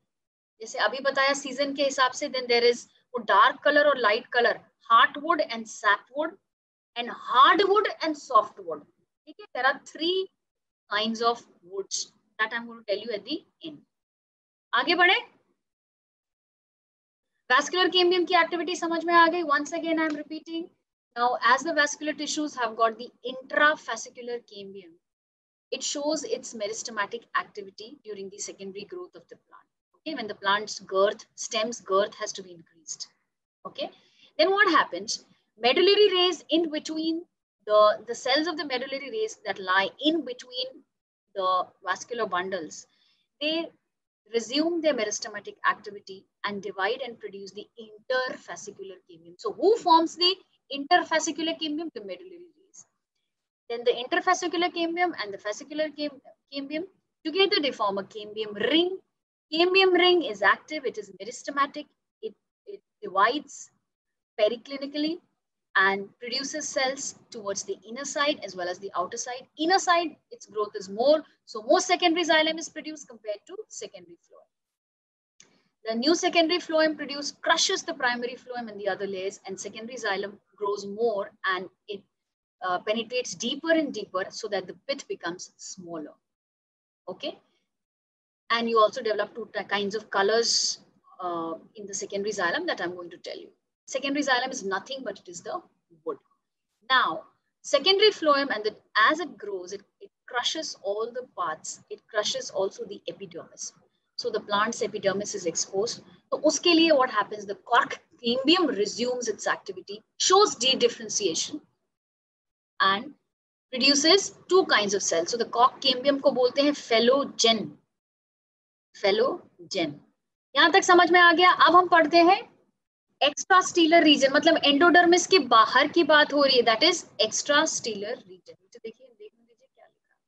जैसे अभी बताया सीजन के हिसाब से। देन देयर इज वो डार्क कलर और light colour, heart wood and sap wood, and hard wood and soft wood, ठीक है। There are 3 kinds of woods that I'm going to tell you at the end. आगे बढ़े, vascular cambium की activity समझ में आ गई? Once again I'm repeating. Now as the vascular tissues have got the intrafascicular cambium, it shows its meristematic activity during the secondary growth of the plant. Okay, when the plant's girth, stem's girth has to be increased. Okay, then what happens? Medullary rays in between the cells of the medullary rays that lie in between the vascular bundles, they resume their meristematic activity and divide and produce the interfascicular cambium. So who forms the interfascicular cambium? The medullary rays. Then the interfascicular cambium and the fascicular cambium together they form a cambium ring. Cambium ring is active, it is meristematic, it divides periclinically and produces cells towards the inner side as well as the outer side. Inner side, its growth is more, so more secondary xylem is produced compared to secondary phloem. The new secondary phloem produced crushes the primary phloem in the other layers, and secondary xylem grows more and it penetrates deeper and deeper so that the pith becomes smaller. Okay, and you also develop 2 kinds of colors in the secondary xylem that I'm going to tell you. Secondary xylem is nothing but it is the wood. Now, secondary phloem, and as it grows, it crushes all the parts. It crushes also the epidermis. So the plant's epidermis is exposed. So uske liye what happens? The cork cambium resumes its activity, shows dedifferentiation, and produces 2 kinds of cells. So the cork cambium को बोलते हैं phellogen. Phellogen. यहाँ तक समझ में आ गया? अब हम पढ़ते हैं एक्स्ट्रास्टीलर रीजन, मतलब एंडोडर्मिस के बाहर की बात हो रही है, दैट इज एक्स्ट्रास्टीलर रीजन। तो देखिए, देखने दीजिए क्या लिखा है।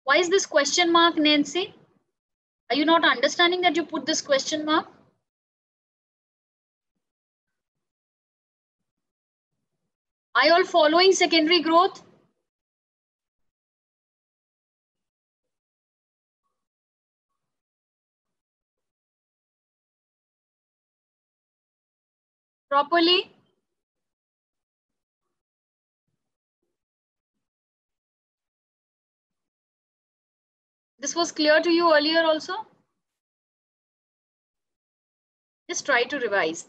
Why is this question mark, Nancy? Are you not understanding that you put this question mark? Are you all following secondary growth? Properly? This was clear to you earlier also? Just try to revise.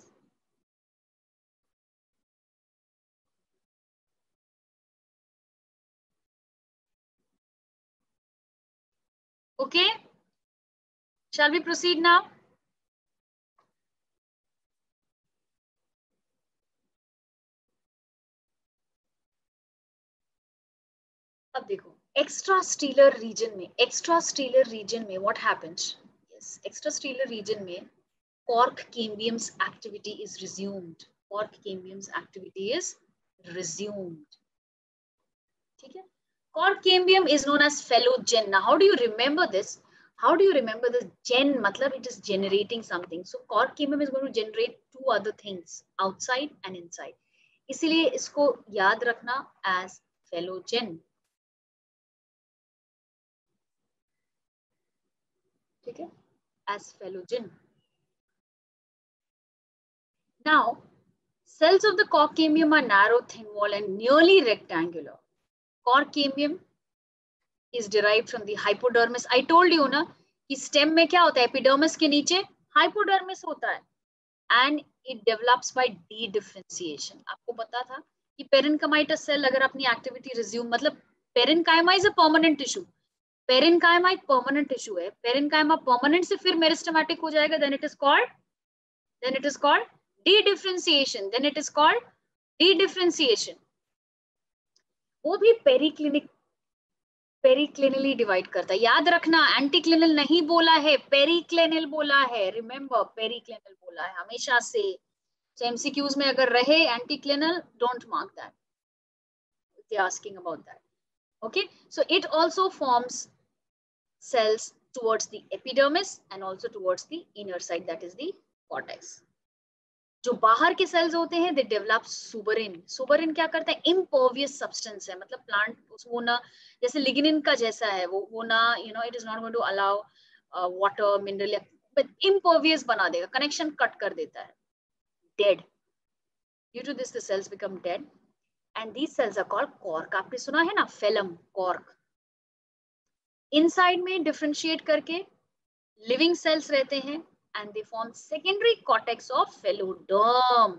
Okay? Shall we proceed now? अब देखो, एक्स्ट्रास्टीलर रीजन में what happens? Yes, extrastellar region में cork cambium's activity is resumed. Cork cambium's activity is resumed. ठीक है? Cork cambium is known as phellogen. Now, how do you remember this? How do you remember this? Gen मतलब it is generating something. So cork cambium is going to generate 2 other things, outside and inside. इसीलिए इसको याद रखना as phellogen. ठीक है? As phellogen. Now, cells of the cork cambium are narrow, thin wall and nearly rectangular. Cork cambium is derived from the hypodermis. I told you ना कि stem में क्या होता है? Epidermis के नीचे hypodermis होता है. And it develops by dedifferentiation. आपको पता था कि parenchymatous cell अगर अपनी activity resume, मतलब parenchyma is a permanent tissue. Parenchyma एक permanent tissue है. Parenchyma permanent से फिर meristematic हो जाएगा. Then it is called dedifferentiation. Then it is called dedifferentiation. वो भी पेरिक्लिनली डिवाइड करता है. याद रखना, एंटीक्लिनल नहीं बोला है, पेरिक्लिनल बोला है. रिमेंबर, पेरिक्लिनल बोला है हमेशा से. MCQs में अगर रहे anticlinal, don't mark that. They're asking about that. Okay, so it also forms cells towards the epidermis and also towards the inner side, that is the cortex. जो बाहर के सेल्स होते हैं दे डेवलप सुबरिन. सुबरिन क्या करता है? इम्पर्वियस सब्सटेंस है, मतलब प्लांट वो ना जैसे लिग्निन का जैसा है, वो ना it is not going to allow water mineral, but impervious बना देगा, कनेक्शन कट कर देता है. Dead. Due to this the cells become dead and these cells are called cork. आपने सुना है ना फेलम, कॉर्क. इनसाइड में डिफरेंशिएट करके लिविंग सेल्स रहते हैं and they form secondary cortex of phalloderm.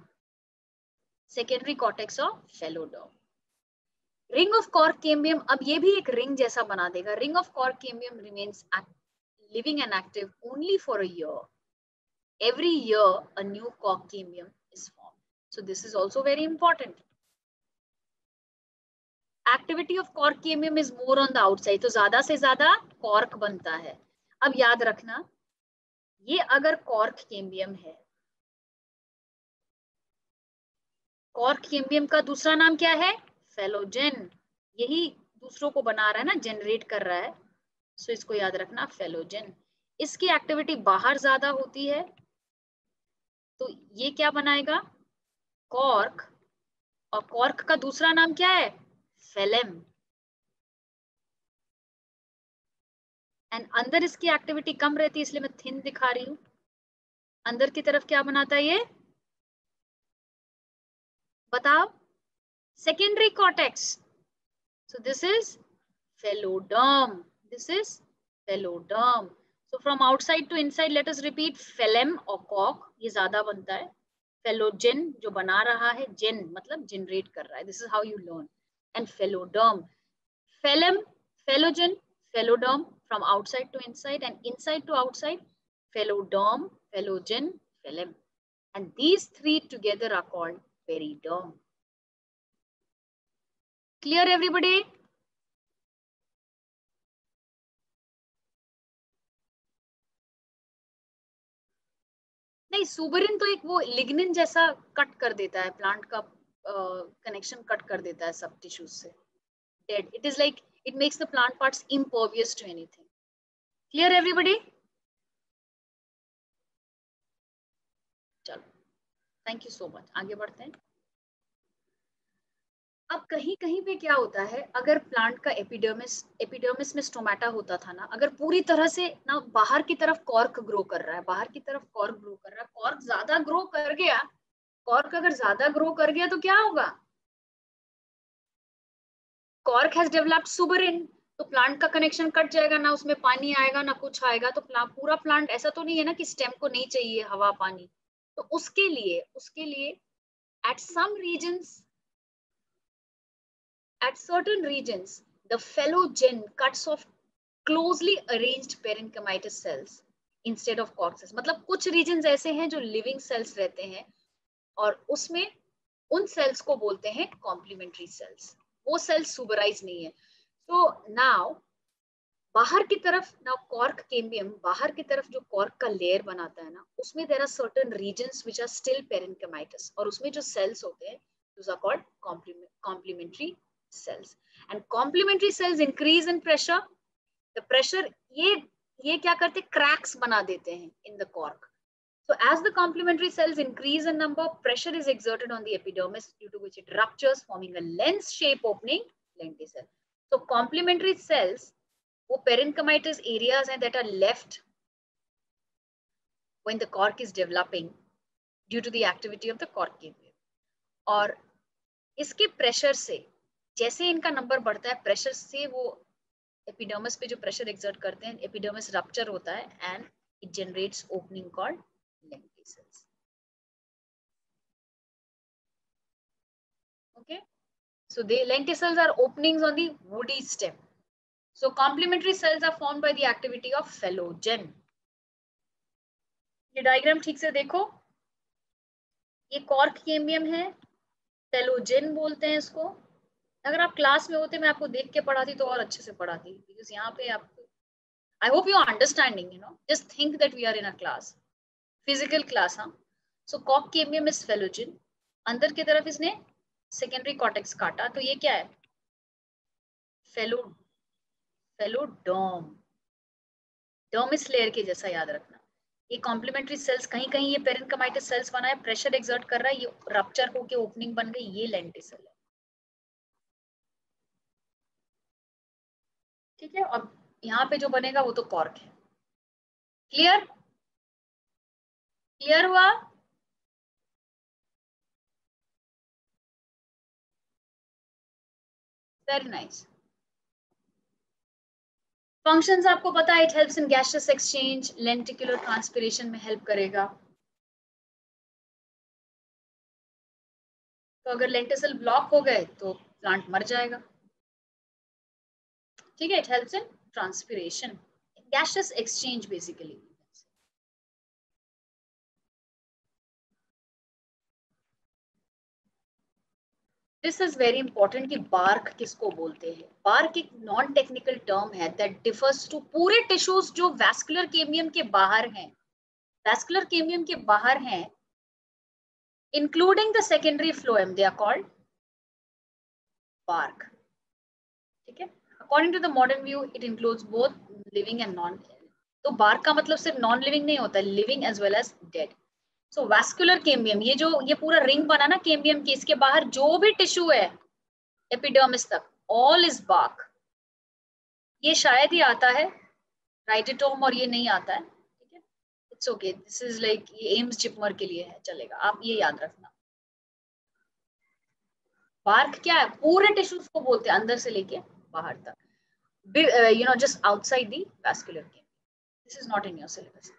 Secondary cortex of phalloderm. Ring of cork cambium, अब ये भी एक ring जैसा बना देगा. Ring of cork cambium remains living and active only for a year. Every year a new cork cambium is formed. So this is also very important. Activity of cork cambium is more on the outside. तो ज्यादा से ज्यादा cork बनता है. अब याद रखना, ये अगर कॉर्क केम्बियम है, कॉर्क केम्बियम का दूसरा नाम क्या है? फेलोजेन. यही दूसरों को बना रहा है ना, जनरेट कर रहा है. सो इसको याद रखना, फेलोजेन. इसकी एक्टिविटी बाहर ज्यादा होती है, तो ये क्या बनाएगा? कॉर्क. और कॉर्क का दूसरा नाम क्या है? फेलेम. एंड अंदर इसकी एक्टिविटी कम रहती है, इसलिए मैं थिन दिखा रही हूं. अंदर की तरफ क्या बनाता है ये? बताओ. Secondary cortex. So this is phalloderm. This is phalloderm. So from outside to inside, let us repeat. Phellem or cork, ये ज्यादा बनता है. Phallogen जो बना रहा है, gen मतलब generate कर रहा है. This is how you learn. And phalloderm. Phellem, phallogen, phalloderm from outside to inside and inside to outside. Phalloderm, phallogen, phellem. And these three together are called periderm. Clear everybody? नहीं, सुबरिन तो एक वो लिग्निन जैसा कट कर देता है, प्लांट का कनेक्शन कट कर देता है सब टिश्यूज से. Dead. It is like it makes the plant parts impervious to anything. Clear everybody? चलो, थैंक यू सो मच. आगे बढ़ते हैं. अब कहीं कहीं पे क्या होता है, अगर प्लांट का एपिडर्मिस में स्टोमेटा होता था ना, अगर पूरी तरह से ना बाहर की तरफ कॉर्क ग्रो कर रहा है, बाहर की तरफ कॉर्क ग्रो कर रहा है, कॉर्क ज्यादा ग्रो कर गया, कॉर्क अगर ज्यादा ग्रो कर गया तो क्या होगा? कॉर्क हैज डेवलप्ड सुबरिन, तो प्लांट का कनेक्शन कट जाएगा, ना उसमें पानी आएगा ना कुछ आएगा. तो पूरा प्लांट ऐसा तो नहीं है ना कि स्टेम को नहीं चाहिए हवा पानी. तो उसके लिए at some reasons, at certain regions, the phallogen cuts off closely arranged parenchymatous cells instead of cork cells. मतलब कुछ regions ऐसे हैं जो living cells रहते हैं और उसमें उन cells को बोलते हैं complementary cells. वो cells suberized नहीं है. So now बाहर की तरफ now cork cambium, बाहर की तरफ जो cork का layer बनाता है ना, उसमें there are certain regions which are still parenchymatous और उसमें जो cells होते हैं those are called complementary cells. And complementary cells increase in pressure. The pressure ये क्या करते हैं? cracks बना देते हैं in the cork. So as the complementary cells increase in number, pressure is exerted on the epidermis, due to which it ruptures, forming a lens shape opening, lenticel. So complementary cells वो parenchymatous areas हैं that are left when the cork is developing due to the activity of the cork cambium. और इसके pressure से जैसे इनका नंबर बढ़ता है, प्रेशर से वो एपिडर्मिस पे जो प्रेशर एक्सर्ट करते हैं, एपिडर्मिस रप्चर होता है and it generates opening called lenticels. Okay, so the lenticels are openings on the woody stem. So complementary cells are formed by the activity of phellogen. ये डायग्राम ठीक से देखो. ये कॉर्क केम्बियम है, फेलोजेन बोलते हैं इसको. अगर आप क्लास में होते, मैं आपको देख के पढ़ाती तो और अच्छे से पढ़ाती, बिकॉज यहाँ पे आपको I hope you are understanding, just think that we are in a class, physical class. हाँ, सो कॉक केमियम इज फेलोजिन, अंदर की तरफ इसने सेकेंडरी कॉर्टेक्स काटा, तो ये क्या है? फेलोडर्म, डर्मिस लेयर के जैसा, याद रखना। ये कॉम्प्लीमेंट्री सेल्स, कहीं कहीं ये पेरेन्काइमस सेल्स बना है, प्रेशर एक्सर्ट कर रहा है, ये रप्चर होके ओपनिंग बन गई, ये लेंटिसल है। ठीक है, और यहाँ पे जो बनेगा वो तो कॉर्क है। क्लियर? क्लियर हुआ? Very nice. फंक्शंस आपको पता है, it helps in gaseous exchange, lenticular transpiration में हेल्प करेगा। तो अगर लेंटिसल ब्लॉक हो गए तो प्लांट मर जाएगा। ठीक है, it helps in transpiration, gaseous exchange basically. This is very important कि बार्क किसको बोलते हैं। बार्क एक नॉन टेक्निकल टर्म है दैट डिफर्स टू पूरे टिश्यूज जो वैस्कुलर केमियम के बाहर हैं, वैस्कुलर केमियम के बाहर हैं, including the secondary phloem, they are called bark. ठीक है, according to the modern view it includes both living and non. तो बार्क का मतलब सिर्फ नॉन लिविंग नहीं होता, living as well as dead. So vascular cambium, ये जो ये पूरा रिंग बना ना केमियम की, इसके बाहर जो भी टिश्यू है एपिडर्मिस तक, ऑल इज बार्क। ये शायद ही आता है राइटोम, और ये नहीं आता है। ठीक है, it's okay, this is like ये एम्स जिपमर के लिए है, चलेगा, आप ये याद रखना। बार्क क्या है? पूरे टिश्यूज को बोलते हैं, अंदर से लेके बाहर तक, just outside the vascular cavity. This is not in your syllabus.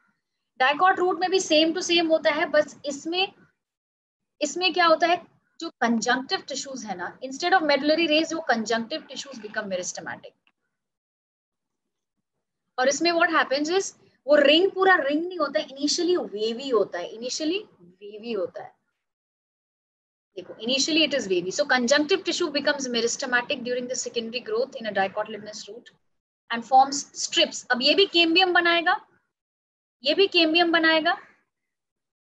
Dicot root में भी सेम टू सेम होता है, बस इसमें क्या होता है, जो कंजंक्टिव टिश्यूज है ना, इंस्टेड ऑफ मेडुलरी रेज वो कंजंक्टिव टिश्यूज बिकम मेरिस्टेमेटिक। और इसमें व्हाट हैपेंस इज, वो रिंग पूरा रिंग नहीं होता है, इनिशियली वेवी होता है, इनिशियली वेवी होता है। देखो, initially it is wavy, so conjunctive tissue becomes meristematic during the secondary growth in a dicotyledonous root and forms strips. अब ये भी केम्बियम बनाएगा, ये भी केम्बियम बनाएगा,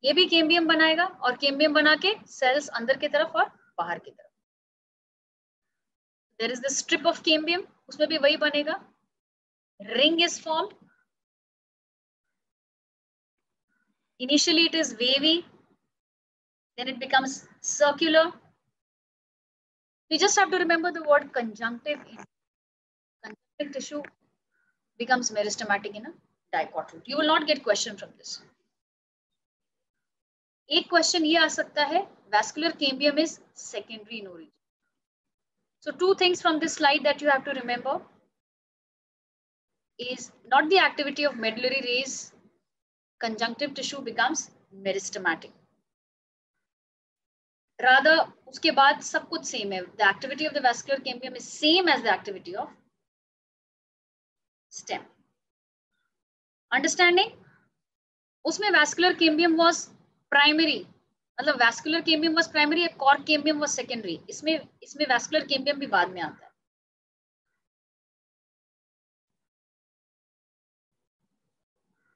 ये भी केम्बियम बनाएगा, और केम्बियम बना के सेल्स अंदर की तरफ और बाहर की तरफ। There is the strip of cambium, उसमें भी वही बनेगा, ring is formed, initially it is wavy, then it becomes circular. You just have to remember the word conjunctive. Conjunctive tissue becomes meristematic in a dicot root. You will not get question from this. एक क्वेश्चन ये आ सकता है, vascular cambium is secondary in origin. So two things from this slide that you have to remember is not the activity of medullary rays, conjunctive tissue becomes meristematic. Rather, उसके बाद सब कुछ सेम है. The activity of the vascular cambium is same as the activity of stem. Understanding? उसमें vascular cambium was primary, मतलब vascular cambium was primary, cork cambium was secondary. इसमें vascular cambium भी बाद में आता है.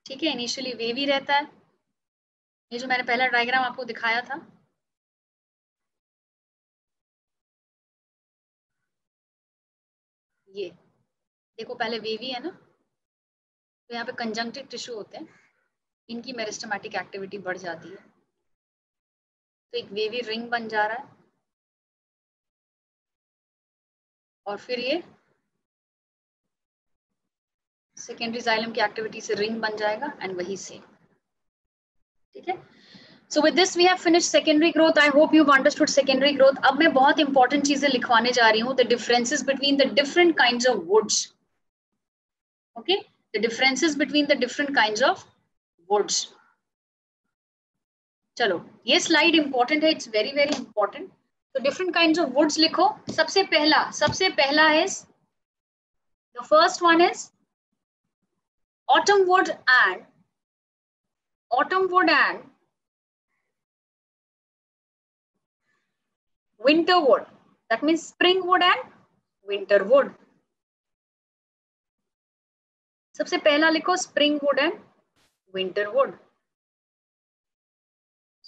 ठीक है, इनिशियली वेवी रहता है, ये जो मैंने पहला डायग्राम आपको दिखाया था, ये देखो, पहले वेवी है ना, तो यहाँ पे कंजंक्टिव टिश्यू होते हैं, इनकी मेरिस्टेमेटिक एक्टिविटी बढ़ जाती है, तो एक वेवी रिंग बन जा रहा है, और फिर ये सेकेंडरी जाइलम की एक्टिविटी से रिंग बन जाएगा, एंड वही से। ठीक है, so with this we have finished secondary growth. I hope you've understood secondary growth. अब मैं बहुत इंपॉर्टेंट चीजें लिखवाने जा रही हूँ, the differences between the different kinds of woods. Okay, the differences between the different kinds of woods. चलो, ये स्लाइड इंपॉर्टेंट है, इट्स वेरी वेरी इंपॉर्टेंट। तो डिफरेंट काइंड्स ऑफ वुड्स लिखो। सबसे पहला है, the first one is autumn wood and winter wood. That means spring wood and winter wood. सबसे पहला लिखो spring wood and winter wood.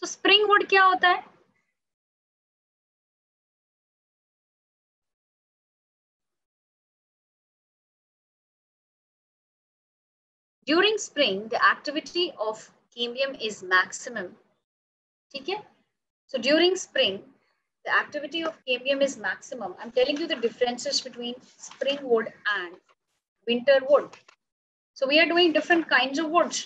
तो स्प्रिंग वुड क्या होता है? During spring the activity of cambium is maximum, ठीक है? So during spring, the activity of cambium is maximum. I'm telling you the differences between spring wood and winter wood. So we are doing different kinds of woods.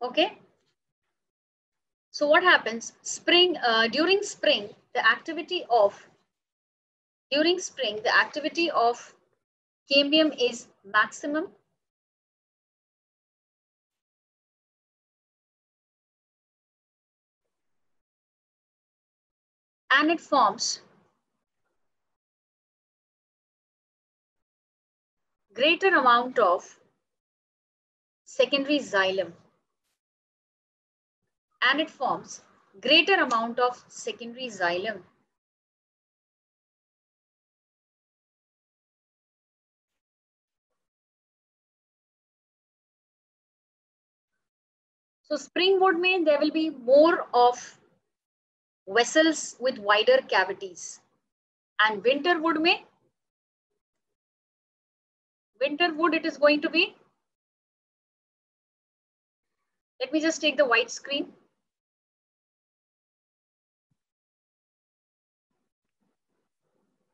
Okay. So what happens? During spring, the activity of cambium is maximum. And it forms greater amount of secondary xylem. And it forms greater amount of secondary xylem. So spring wood mein there will be more of vessels with wider cavities, and winter wood it is going to be, let me just take the white screen.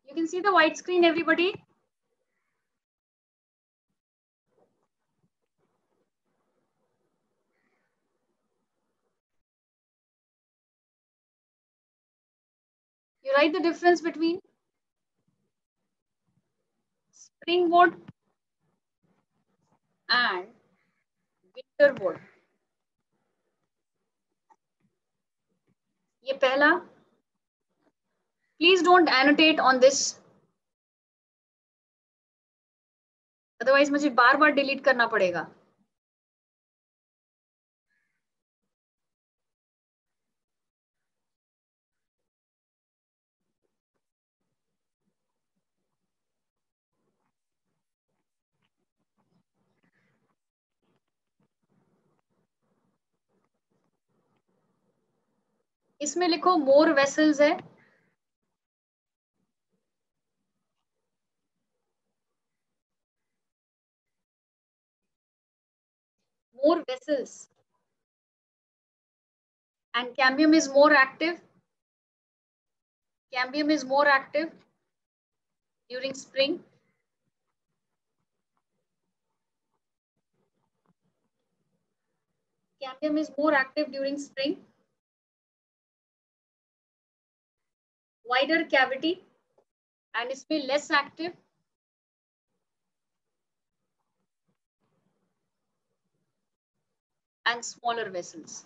You can see the white screen, everybody. You write the difference between spring wood and winter wood. ये पहला, please don't annotate on this, otherwise मुझे बार बार डिलीट करना पड़ेगा. इसमें लिखो मोर वेसल्स है, more vessels, and cambium is more active. Cambium is more active during spring. Cambium is more active during spring. Wider cavity, and इसमें less active. And smaller vessels.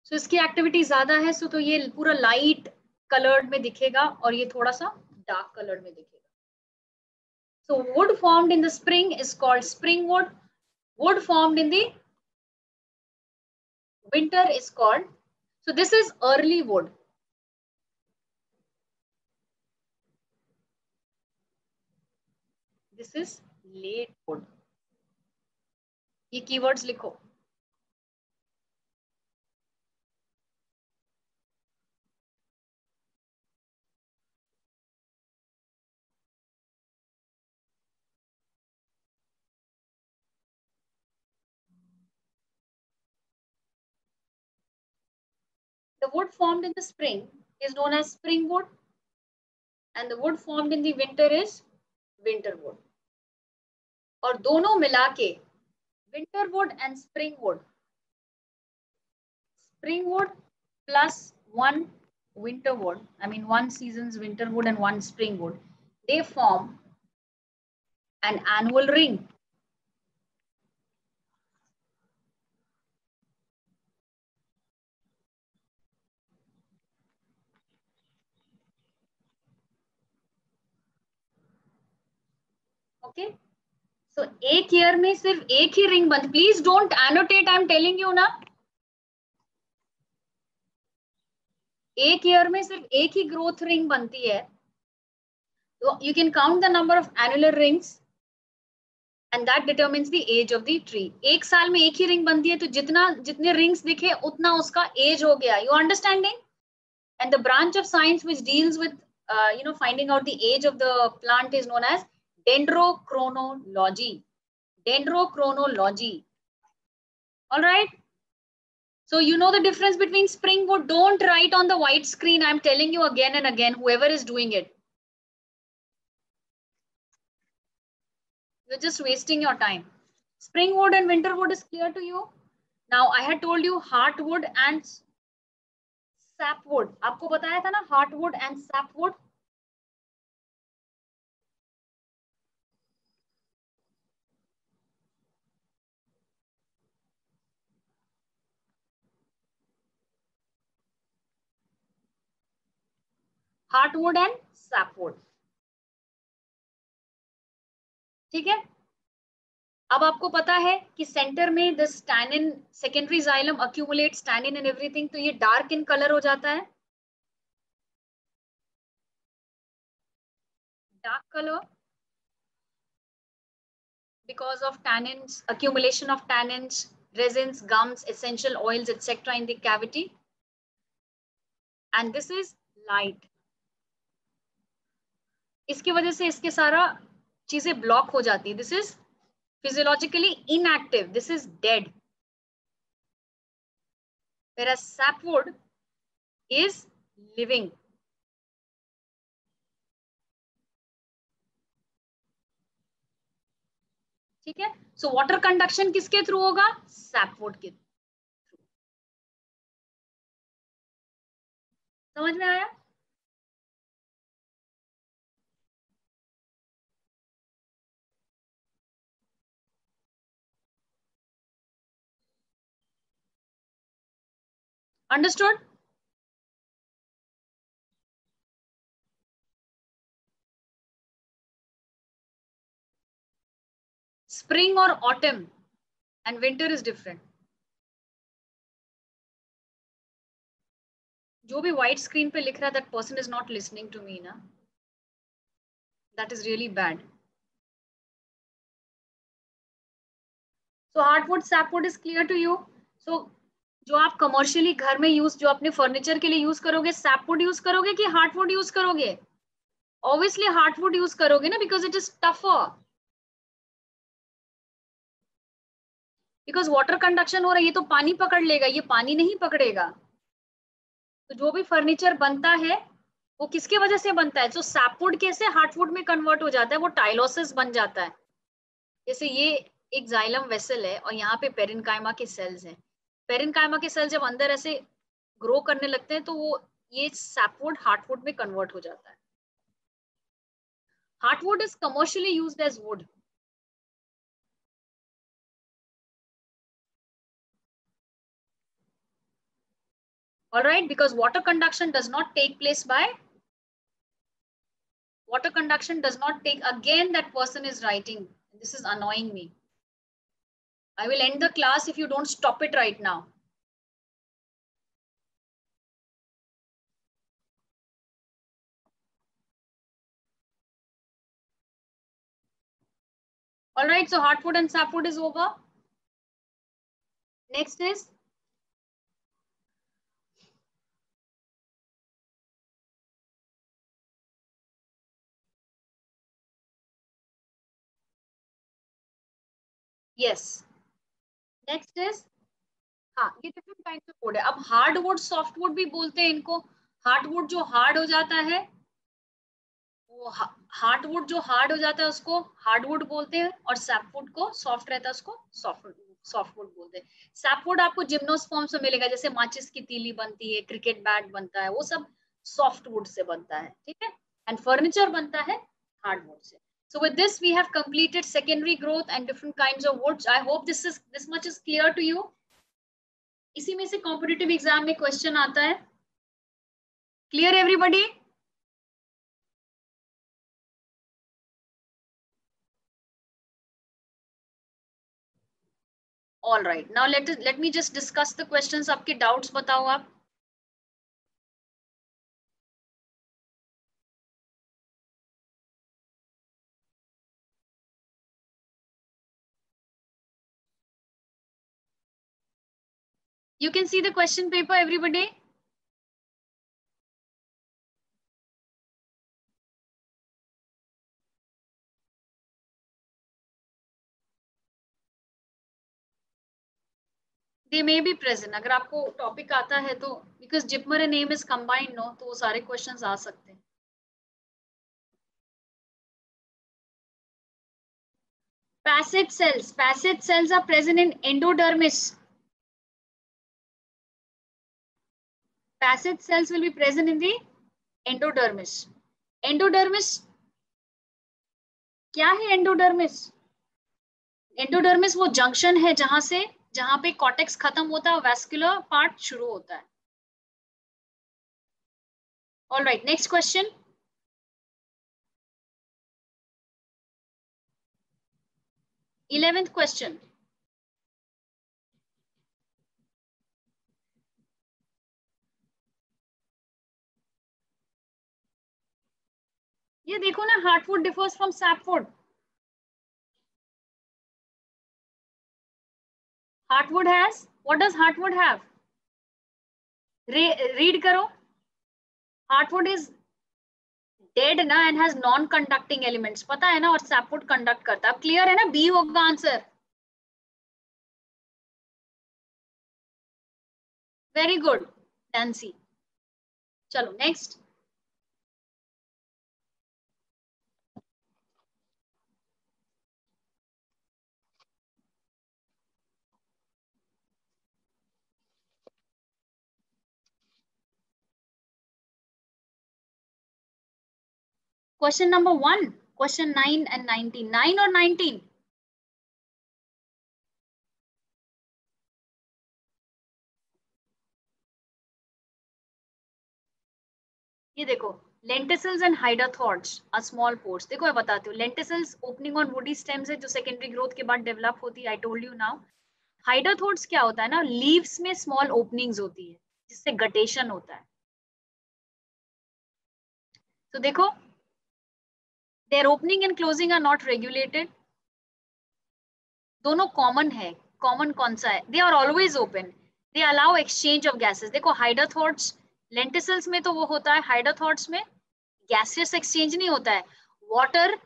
So इसकी एक्टिविटी ज्यादा है, सो तो ये पूरा लाइट कलर्ड में दिखेगा और ये थोड़ा सा डार्क कलर्ड में दिखेगा. So wood formed in the spring is called spring wood. Wood formed in the winter is called, so this is early wood. This is late wood. ये keywords लिखो. The wood formed in the spring is known as spring wood, and the wood formed in the winter is winter wood. और दोनों मिला के winter wood and spring wood plus one winter wood, I mean one season's winter wood and one spring wood, they form an annual ring. Okay, so एक ईयर में सिर्फ एक ही रिंग बनती. Please don't annotate, I am telling you ना. एक ईयर में सिर्फ एक ही ग्रोथ रिंग बनती है, तो you can count the number of annular rings and that determines the age of the tree. एक साल में एक ही रिंग बनती है, तो जितने रिंग्स दिखे उतना उसका एज हो गया। You understanding? And the branch of science which deals with finding out the age of the plant is known as dendrochronology. Dendrochronology. All right. So you know the difference between spring wood. Don't write on the white screen. I'm telling you again and again, whoever is doing it. You're just wasting your time. Spring wood and winter wood is clear to you. Now I had told you heartwood and sapwood. आपको बताया था ना heartwood and sapwood. Heartwood and sapwood. ठीक है? अब आपको पता है कि सेंटर में this tannin secondary xylem accumulates tannin and everything, तो ये डार्क इन कलर हो जाता है, dark colour, because of tannins, accumulation of tannins, resins, gums, essential oils, etc. in the cavity. And this is light. इसकी वजह से इसके सारा चीजें ब्लॉक हो जाती है. This is physiologically inactive. This is dead. Whereas sapwood is living. ठीक है? So water conduction किसके थ्रू होगा? sapwood के थ्रू. समझ में आया? Understood? Spring or autumn and winter is different. जो भी व्हाइट स्क्रीन पे लिख रहा है, that person is not listening to me ना. That is really bad. So hardwood, sapwood is clear to you. So जो आप कमर्शियली घर में यूज, जो अपने फर्नीचर के लिए यूज करोगे, सैपवुड यूज करोगे कि हार्डवुड यूज करोगे? ऑब्वियसली हार्डवुड यूज करोगे ना, because it is tougher. Because water conduction हो रहा है, ये तो पानी पकड़ लेगा, ये पानी नहीं पकड़ेगा. तो जो भी फर्नीचर बनता है वो किसके वजह से बनता है? जो सैपवुड कैसे हार्डवुड में कन्वर्ट हो जाता है, वो टाइलोसिस बन जाता है. जैसे ये एक जाइलम वेसल है और यहाँ पे पेरिनकाइमा के सेल्स हैं. पेरिनकाइमा के सेल जब अंदर ऐसे ग्रो करने लगते हैं, तो वो ये सैपवुड हार्डवुड में कन्वर्ट हो जाता है. Hardwood is commercially used as wood. All right, because water conduction does not take place by, water conduction does not take, again that person is writing, this is annoying me. I will end the class if you don't stop it right now. All right, so hardwood and sapwood is over. Next is yes, next is, हाँ ये डिफरेंट टाइप्स ऑफ वुड है. अब हार्डवुड सॉफ्टवुड भी बोलते हैं इनको. हार्डवुड जो हार्ड हो जाता है, वो हार्डवुड जो हार्ड हो जाता है उसको हार्डवुड बोलते हैं, और सैपवुड को सॉफ्ट रहता है उसको सॉफ्टवुड बोलते हैं. सैपवुड आपको जिम्नोस्पर्म से मिलेगा, जैसे माचिस की तीली बनती है, क्रिकेट बैट बनता है, वो सब सॉफ्टवुड से बनता है. ठीक है? एंड फर्नीचर बनता है हार्डवुड से. So with this we have completed secondary growth and different kinds of woods. I hope this much is clear to you. इसी में से कॉम्पिटिटिव एग्जाम में क्वेश्चन आता है. Clear everybody? All right, now let me just discuss the questions. आपके doubts बताओ आप. You can see the question paper, everybody. They may be present. अगर आपको टॉपिक आता है तो, because JIPMER and AIM is combined, no, तो वो सारे क्वेश्चंस आ सकते हैं. Facet cells are present in endodermis. Facet cells will be present in the endodermis. Endodermis क्या है? एंडोडर्मिस एंडोडर्मिस वो जंक्शन है जहां पे कॉर्टेक्स खत्म होता है, वैस्कुलर पार्ट शुरू होता है. All right, next question. Eleventh question. ये देखो ना, heartwood differs from sapwood. Heartwood has, what does heartwood have? Read करो. Heartwood is dead ना and has non-conducting elements. पता है ना, और sapwood conduct करता है. अब क्लियर है ना? B होगा आंसर. Very good Nancy. चलो next. Question number 1, question 9 and 19. 9 और 19? ये देखो, lenticels and hydathodes are small pores. देखो मैं बताती हूँ. Lenticels opening on woody stems है जो सेकेंडरी ग्रोथ के बाद डेवलप होती है. I told you now. Hydathodes क्या होता है ना, लीव्स में स्मॉल ओपनिंग्स होती है जिससे गटेशन होता है. तो देखो, there opening and closing are not regulated. दोनों कॉमन है. कॉमन कौन सा है? They are always open. They allow exchange of gases. देखो हाइडाथॉर्ड्स, लेंटिसल्स में तो वो होता है, हाइडाथॉर्ड्स में गैसियस एक्सचेंज नहीं होता है. Water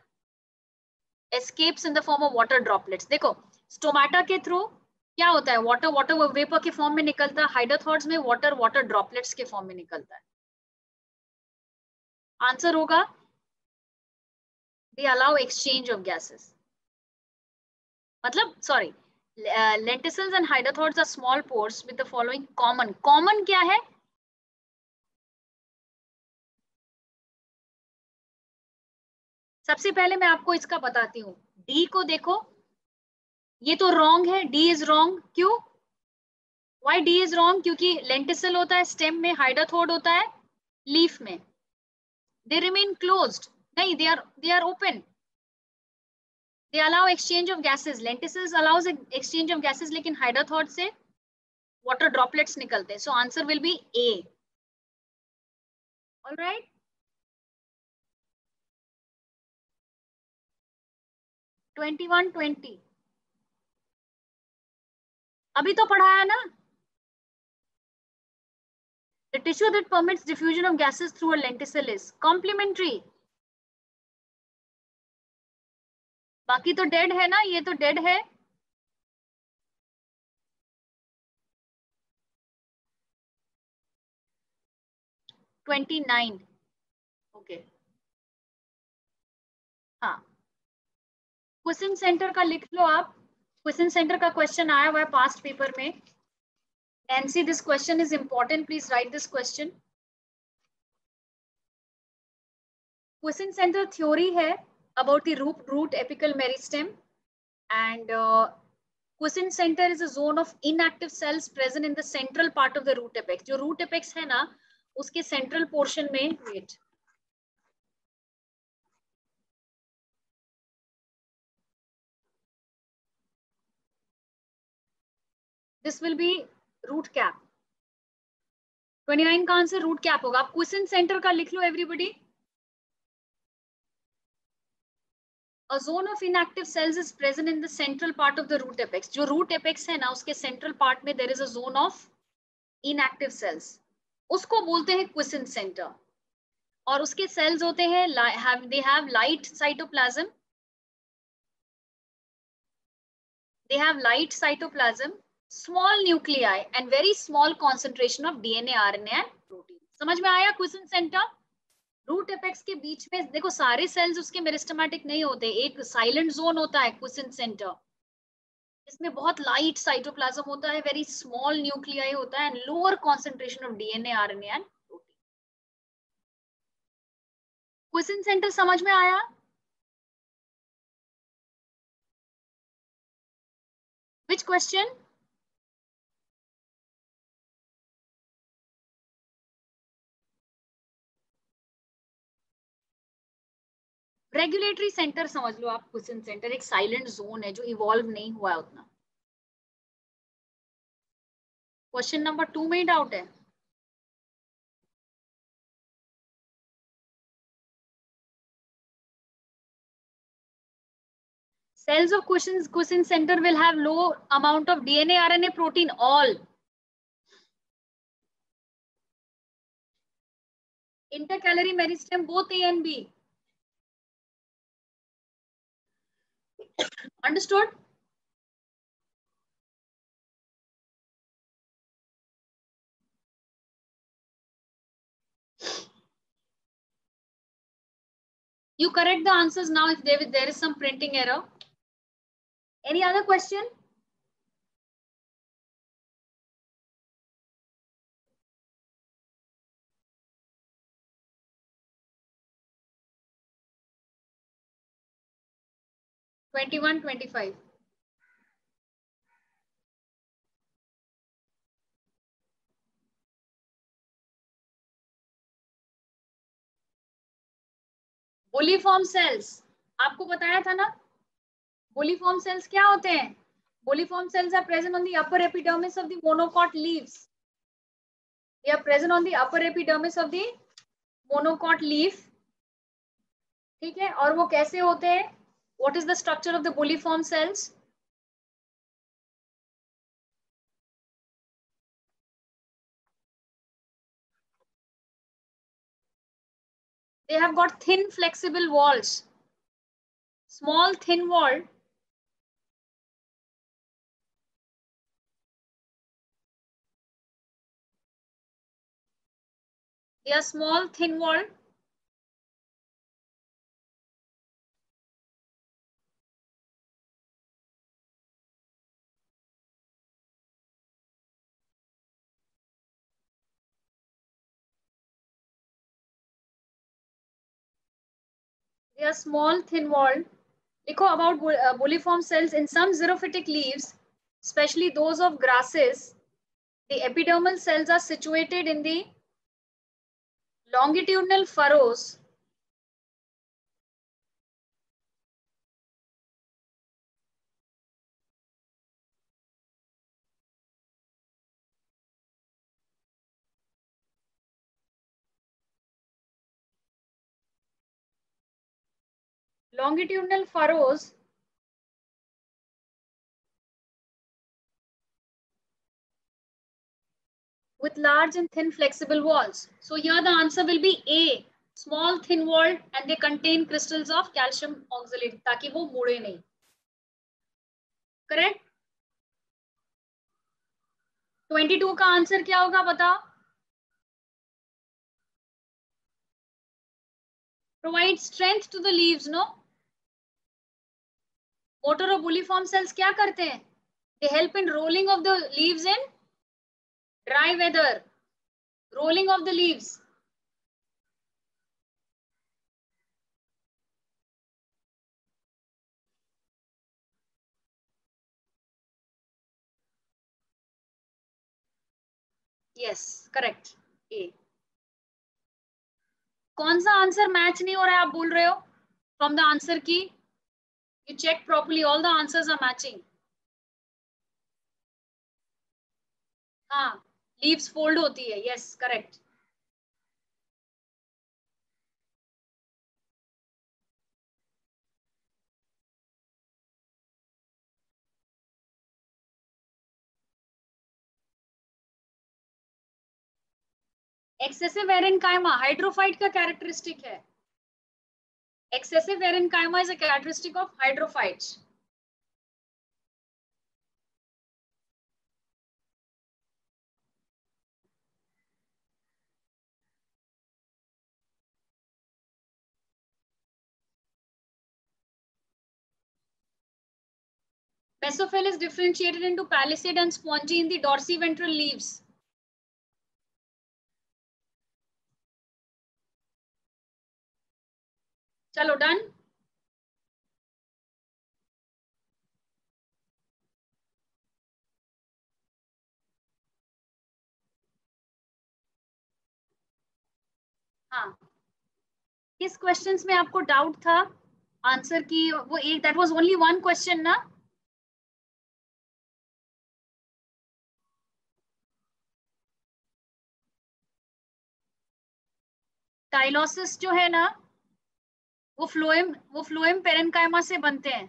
escapes in the form of water droplets. देखो स्टोमाटा के थ्रू क्या होता है? वाटर वाटर वेपर के फॉर्म में निकलता है. हाइडाथॉर्ड्स में वाटर वाटर ड्रॉपलेट्स के फॉर्म में निकलता है. आंसर होगा दे अलाउ एक्सचेंज ऑफ गैसेस. मतलब sorry, lenticels and hydrothords are small pores with the following common. Common क्या है? सबसे पहले मैं आपको इसका बताती हूँ. डी को देखो, ये तो रॉन्ग है. D is wrong. क्यों? Why D is wrong? क्योंकि लेंटिसल होता है स्टेम में, हाइड्रोथोड होता है लीफ में. They remain closed. नहीं, they are open. They allow exchange of gases. Lenticels allows exchange of gases, लेकिन हाइड्रोथोड से वाटर ड्रॉपलेट्स निकलते हैं. So answer will be A. All right. $21, $20 अभी तो पढ़ाया ना. The tissue that permits diffusion of gases through a lenticel is complementary. बाकी तो डेड है ना, ये तो डेड है. $29. ओके. हाँ, क्वेश्चन सेंटर का लिख लो आप. क्वेश्चन सेंटर का क्वेश्चन आया हुआ है पास्ट पेपर में. Nancy, this question is important. Please write this question. Question center theory है about the root apical meristem, and question center is a zone of inactive cells present in the central part of the root apex. जो root apex है ना, उसके central portion में, wait, this will be root cap. 29 का आंसर रूट कैप होगा. आप क्वेश्चन सेंटर का लिख लो everybody. A zone of inactive cells is present in the central part of the root apex. जो root apex है ना, उसके central part में there is a zone of inactive cells, उसको बोलते हैं क्विसेंट सेंटर। और उसके सेल्स होते हैं they have light cytoplasm, they have light cytoplasm, small nuclei and very small concentration of DNA, RNA and protein। समझ में आया क्विसेंट सेंटर? रूट एपेक्स के बीच में देखो सारे सेल्स उसके मेरिस्टेमेटिक नहीं होते, एक साइलेंट जोन होता है क्विसेंट सेंटर, इसमें बहुत लाइट साइटोप्लाज्म होता है, वेरी स्मॉल न्यूक्लियाई होता है and lower concentration of DNA, RNA and protein. Quiescent centre समझ में आया? Which question? रेगुलेटरी सेंटर समझ लो आप, क्विसेंट सेंटर एक साइलेंट जोन है जो इवॉल्व नहीं हुआ है उतना। क्वेश्चन नंबर 2 में ही डाउट है? Cells of Cushing's center will have low amount of DNA, RNA, protein, all. Intercalary meristem, both A and B. Understood? You correct the answers now if there is some printing error. Any other question? (21, 25). बोलीफॉर्म sales आपको बताया था ना, बोलीफॉर्म सेल्स क्या होते हैं? बोलीफॉर्म cells are present on the upper epidermis of the monocot leaves. They are present on the upper epidermis of the monocot leaf. ठीक है, और वो कैसे होते हैं? What is the structure of the bulliform cells? They have got thin flexible walls, small thin wall. They are small thin wall. They are small thin walled. Likho about bulliform cells in some xerophytic leaves, especially those of grasses, the epidermal cells are situated in the longitudinal furrows with large and thin flexible walls. So here the answer will be A, small thin walled, and they contain crystals of calcium oxalate ताकि वो मुड़े नहीं। Correct? 22 का आंसर क्या होगा बताओ? Provide strength to the leaves, no? Motor और बुलिफॉर्म सेल्स क्या करते हैं? They help in rolling of the leaves in dry weather. Rolling of the leaves. Yes, correct. A. कौन सा आंसर मैच नहीं हो रहा है आप बोल रहे हो? From the answer key, you check properly. All the answers are matching. हाँ, leaves fold होती है. Yes, correct. Excessive aerenchyma hydrophyte का कैरेक्टरिस्टिक है। Excessive aerenchyma is a characteristic of hydrophytes. Mesophil is differentiated into palisade and spongy in the dorsiventral leaves. चलो डन। हाँ, किस क्वेश्चंस में आपको डाउट था आंसर की? वो एक, that was only one question ना? टाइलोसिस जो है ना, वो फ्लोएम पेरेन्काइमा से बनते हैं।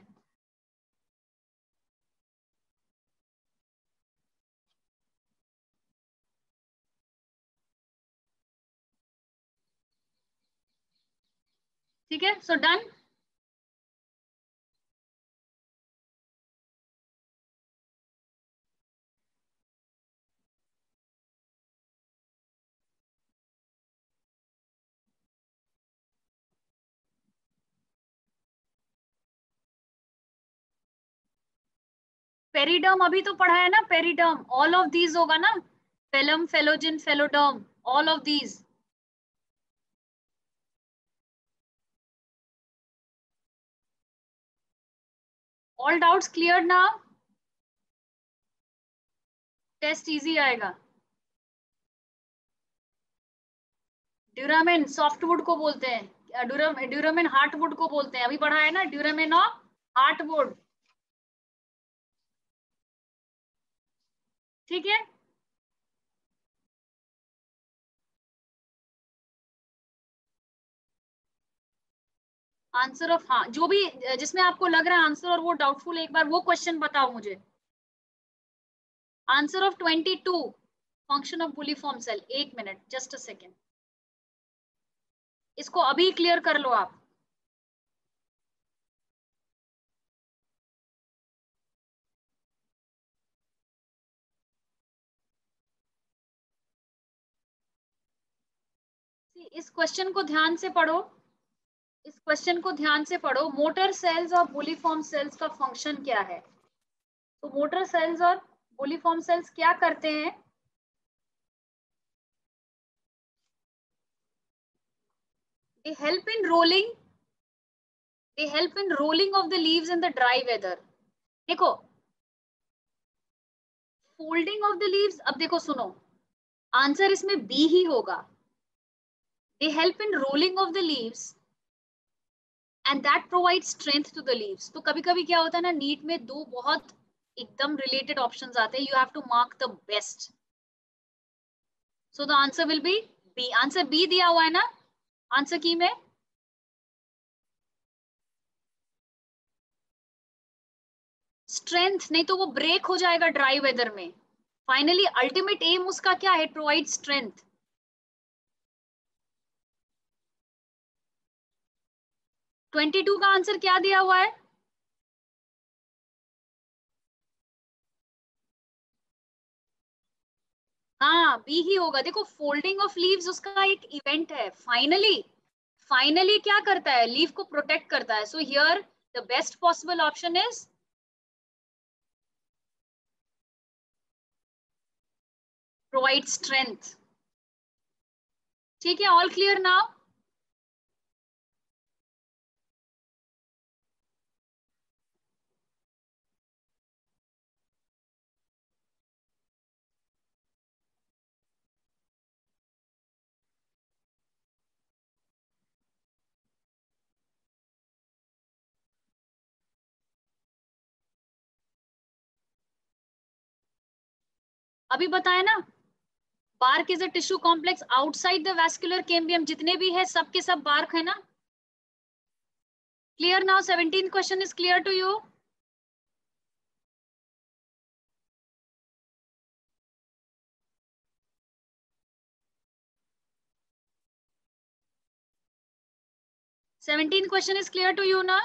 ठीक है, सो डन। पेरिडर्म अभी तो पढ़ा है ना, पेरिडर्म ऑल ऑफ दीज होगा ना, phellem, phellogen, phelloderm, all of these. All doubts clear ना? टेस्ट इजी आएगा। ड्यूरामेन सॉफ्टवुड को बोलते हैं, ड्यूरामेन हार्टवुड को बोलते हैं, अभी पढ़ा है ना, ड्यूरामेन ऑफ हार्टवुड। ठीक है, आंसर ऑफ, हाँ जो भी जिसमें आपको लग रहा है आंसर और वो डाउटफुल, एक बार वो क्वेश्चन बताओ मुझे। Answer of 22 function of bulliform cell, एक मिनट, जस्ट अ सेकेंड, इसको अभी क्लियर कर लो आप। इस क्वेश्चन को ध्यान से पढ़ो, इस क्वेश्चन को ध्यान से पढ़ो। मोटर सेल्स और बुलिफॉर्म सेल्स का फंक्शन क्या है? तो मोटर सेल्स और बुलिफॉर्म सेल्स क्या करते हैं? They help in rolling, they help in rolling of the leaves in the dry weather. देखो, फोल्डिंग ऑफ द लीव्स, अब देखो सुनो, आंसर इसमें बी ही होगा। They help in rolling of the leaves and that provide strength to the leaves. तो कभी कभी क्या होता है ना, नीट में दो बहुत एकदम रिलेटेड ऑप्शंस आते हैं, you have to mark the best. So the answer will be B. Answer B दिया हुआ है ना आंसर की में। स्ट्रेंथ, नहीं तो वो ब्रेक हो जाएगा ड्राई वेदर में। फाइनली अल्टीमेट एम उसका क्या है? Provide strength. 22 का आंसर क्या दिया हुआ है? हाँ बी ही होगा। देखो, फोल्डिंग ऑफ लीव्स उसका एक इवेंट है। फाइनली, फाइनली क्या करता है? लीव को प्रोटेक्ट करता है। So here the best possible option is provide strength. ठीक है, ऑल क्लियर नाउ? अभी बताया ना, bark is a tissue complex outside the vascular cambium. जितने भी है सब के सब बार्क है ना। Clear now? 17th question is clear to you? 17th question is clear to you na?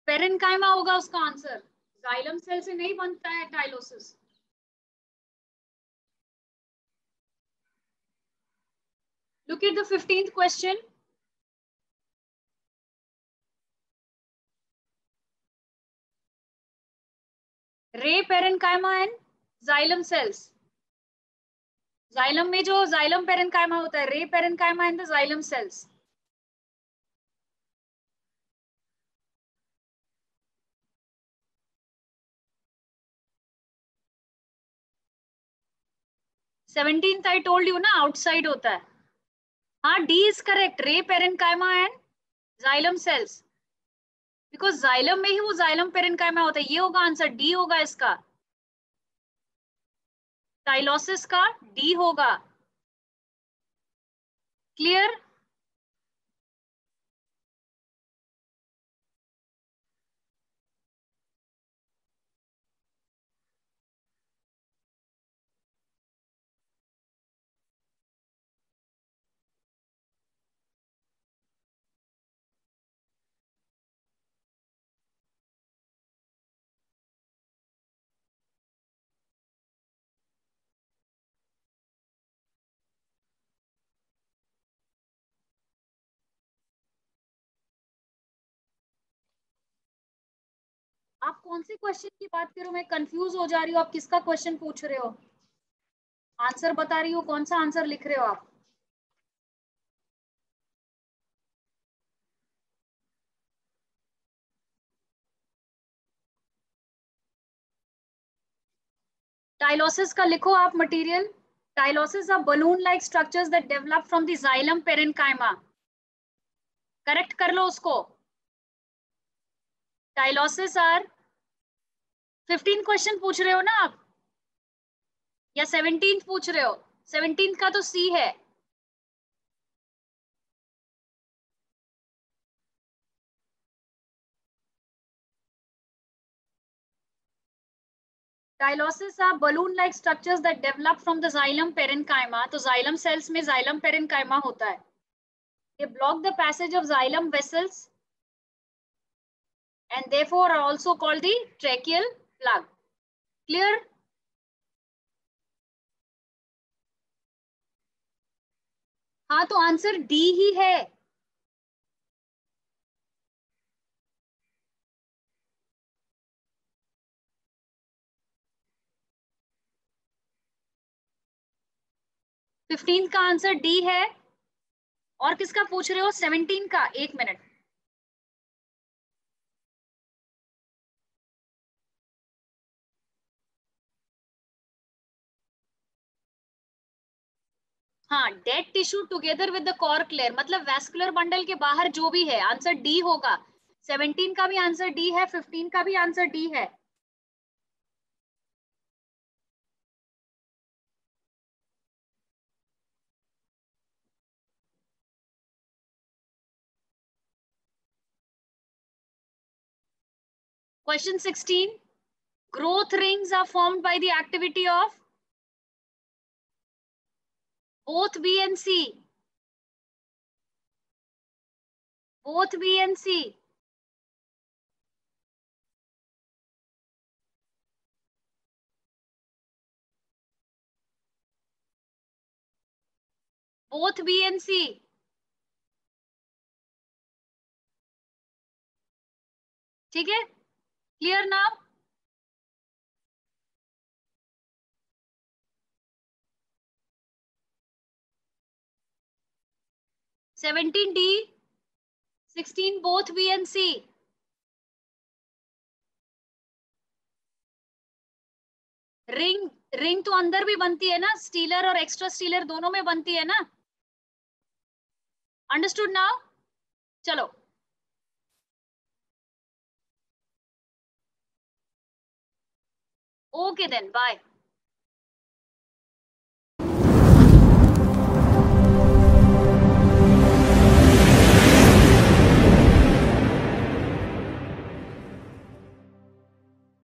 Parenchyma होगा उसका आंसर, जाइलम सेल से नहीं बनता है tylosis. Look at the 15th question. रे parenchyma and xylem cells. Xylem में जो जाइलम पेरेन्काइमा होता है, ray parenchyma and the xylem cells. Seventeenth I told you ना, आउटसाइड होता है। हाँ, D is correct, ray parenchyma and xylem cells, because xylem में ही वो जाइलम पेरेन्काइमा होता है। ये होगा आंसर, डी होगा इसका, टाइलोसिस का डी होगा। क्लियर? आप कौन से क्वेश्चन की बात करो, मैं कंफ्यूज हो जा रही हूँ। आप किसका क्वेश्चन पूछ रहे हो? आंसर बता रही हूँ, कौन सा आंसर लिख रहे हो आप? टाइलोसिस का लिखो आप material. Tylosis are balloon like structures that develop from the xylem parenchyma. Correct कर लो उसको। टाइलोसिस आर 15 क्वेश्चन पूछ रहे हो ना आप, या 17 पूछ रहे हो? 17 का तो सी है। Tylosis are balloon-like structures that develop from the xylem parenchyma. तो xylem cells में xylem parenchyma होता है। They block the passage of xylem vessels and therefore are also called the tracheal plug. Clear? हाँ, तो आंसर डी ही है। फिफ्टीन का आंसर डी है। और किसका पूछ रहे हो? 17 का। एक मिनट, हाँ, dead tissue together with the cork layer, मतलब वैस्कुलर बंडल के बाहर जो भी है, आंसर डी होगा। 17 का भी आंसर डी है, 15 का भी आंसर डी है। Question 16. Growth rings are formed by the activity of both B and C. Both B and C. Both B and C. ठीक है? Clear now? Seventeen D, 16 both B and C. Ring, ring तो अंदर भी बनती है ना, स्टीलर और एक्स्ट्रा स्टीलर दोनों में बनती है ना। Understood now? चलो, ओके देन, बाय।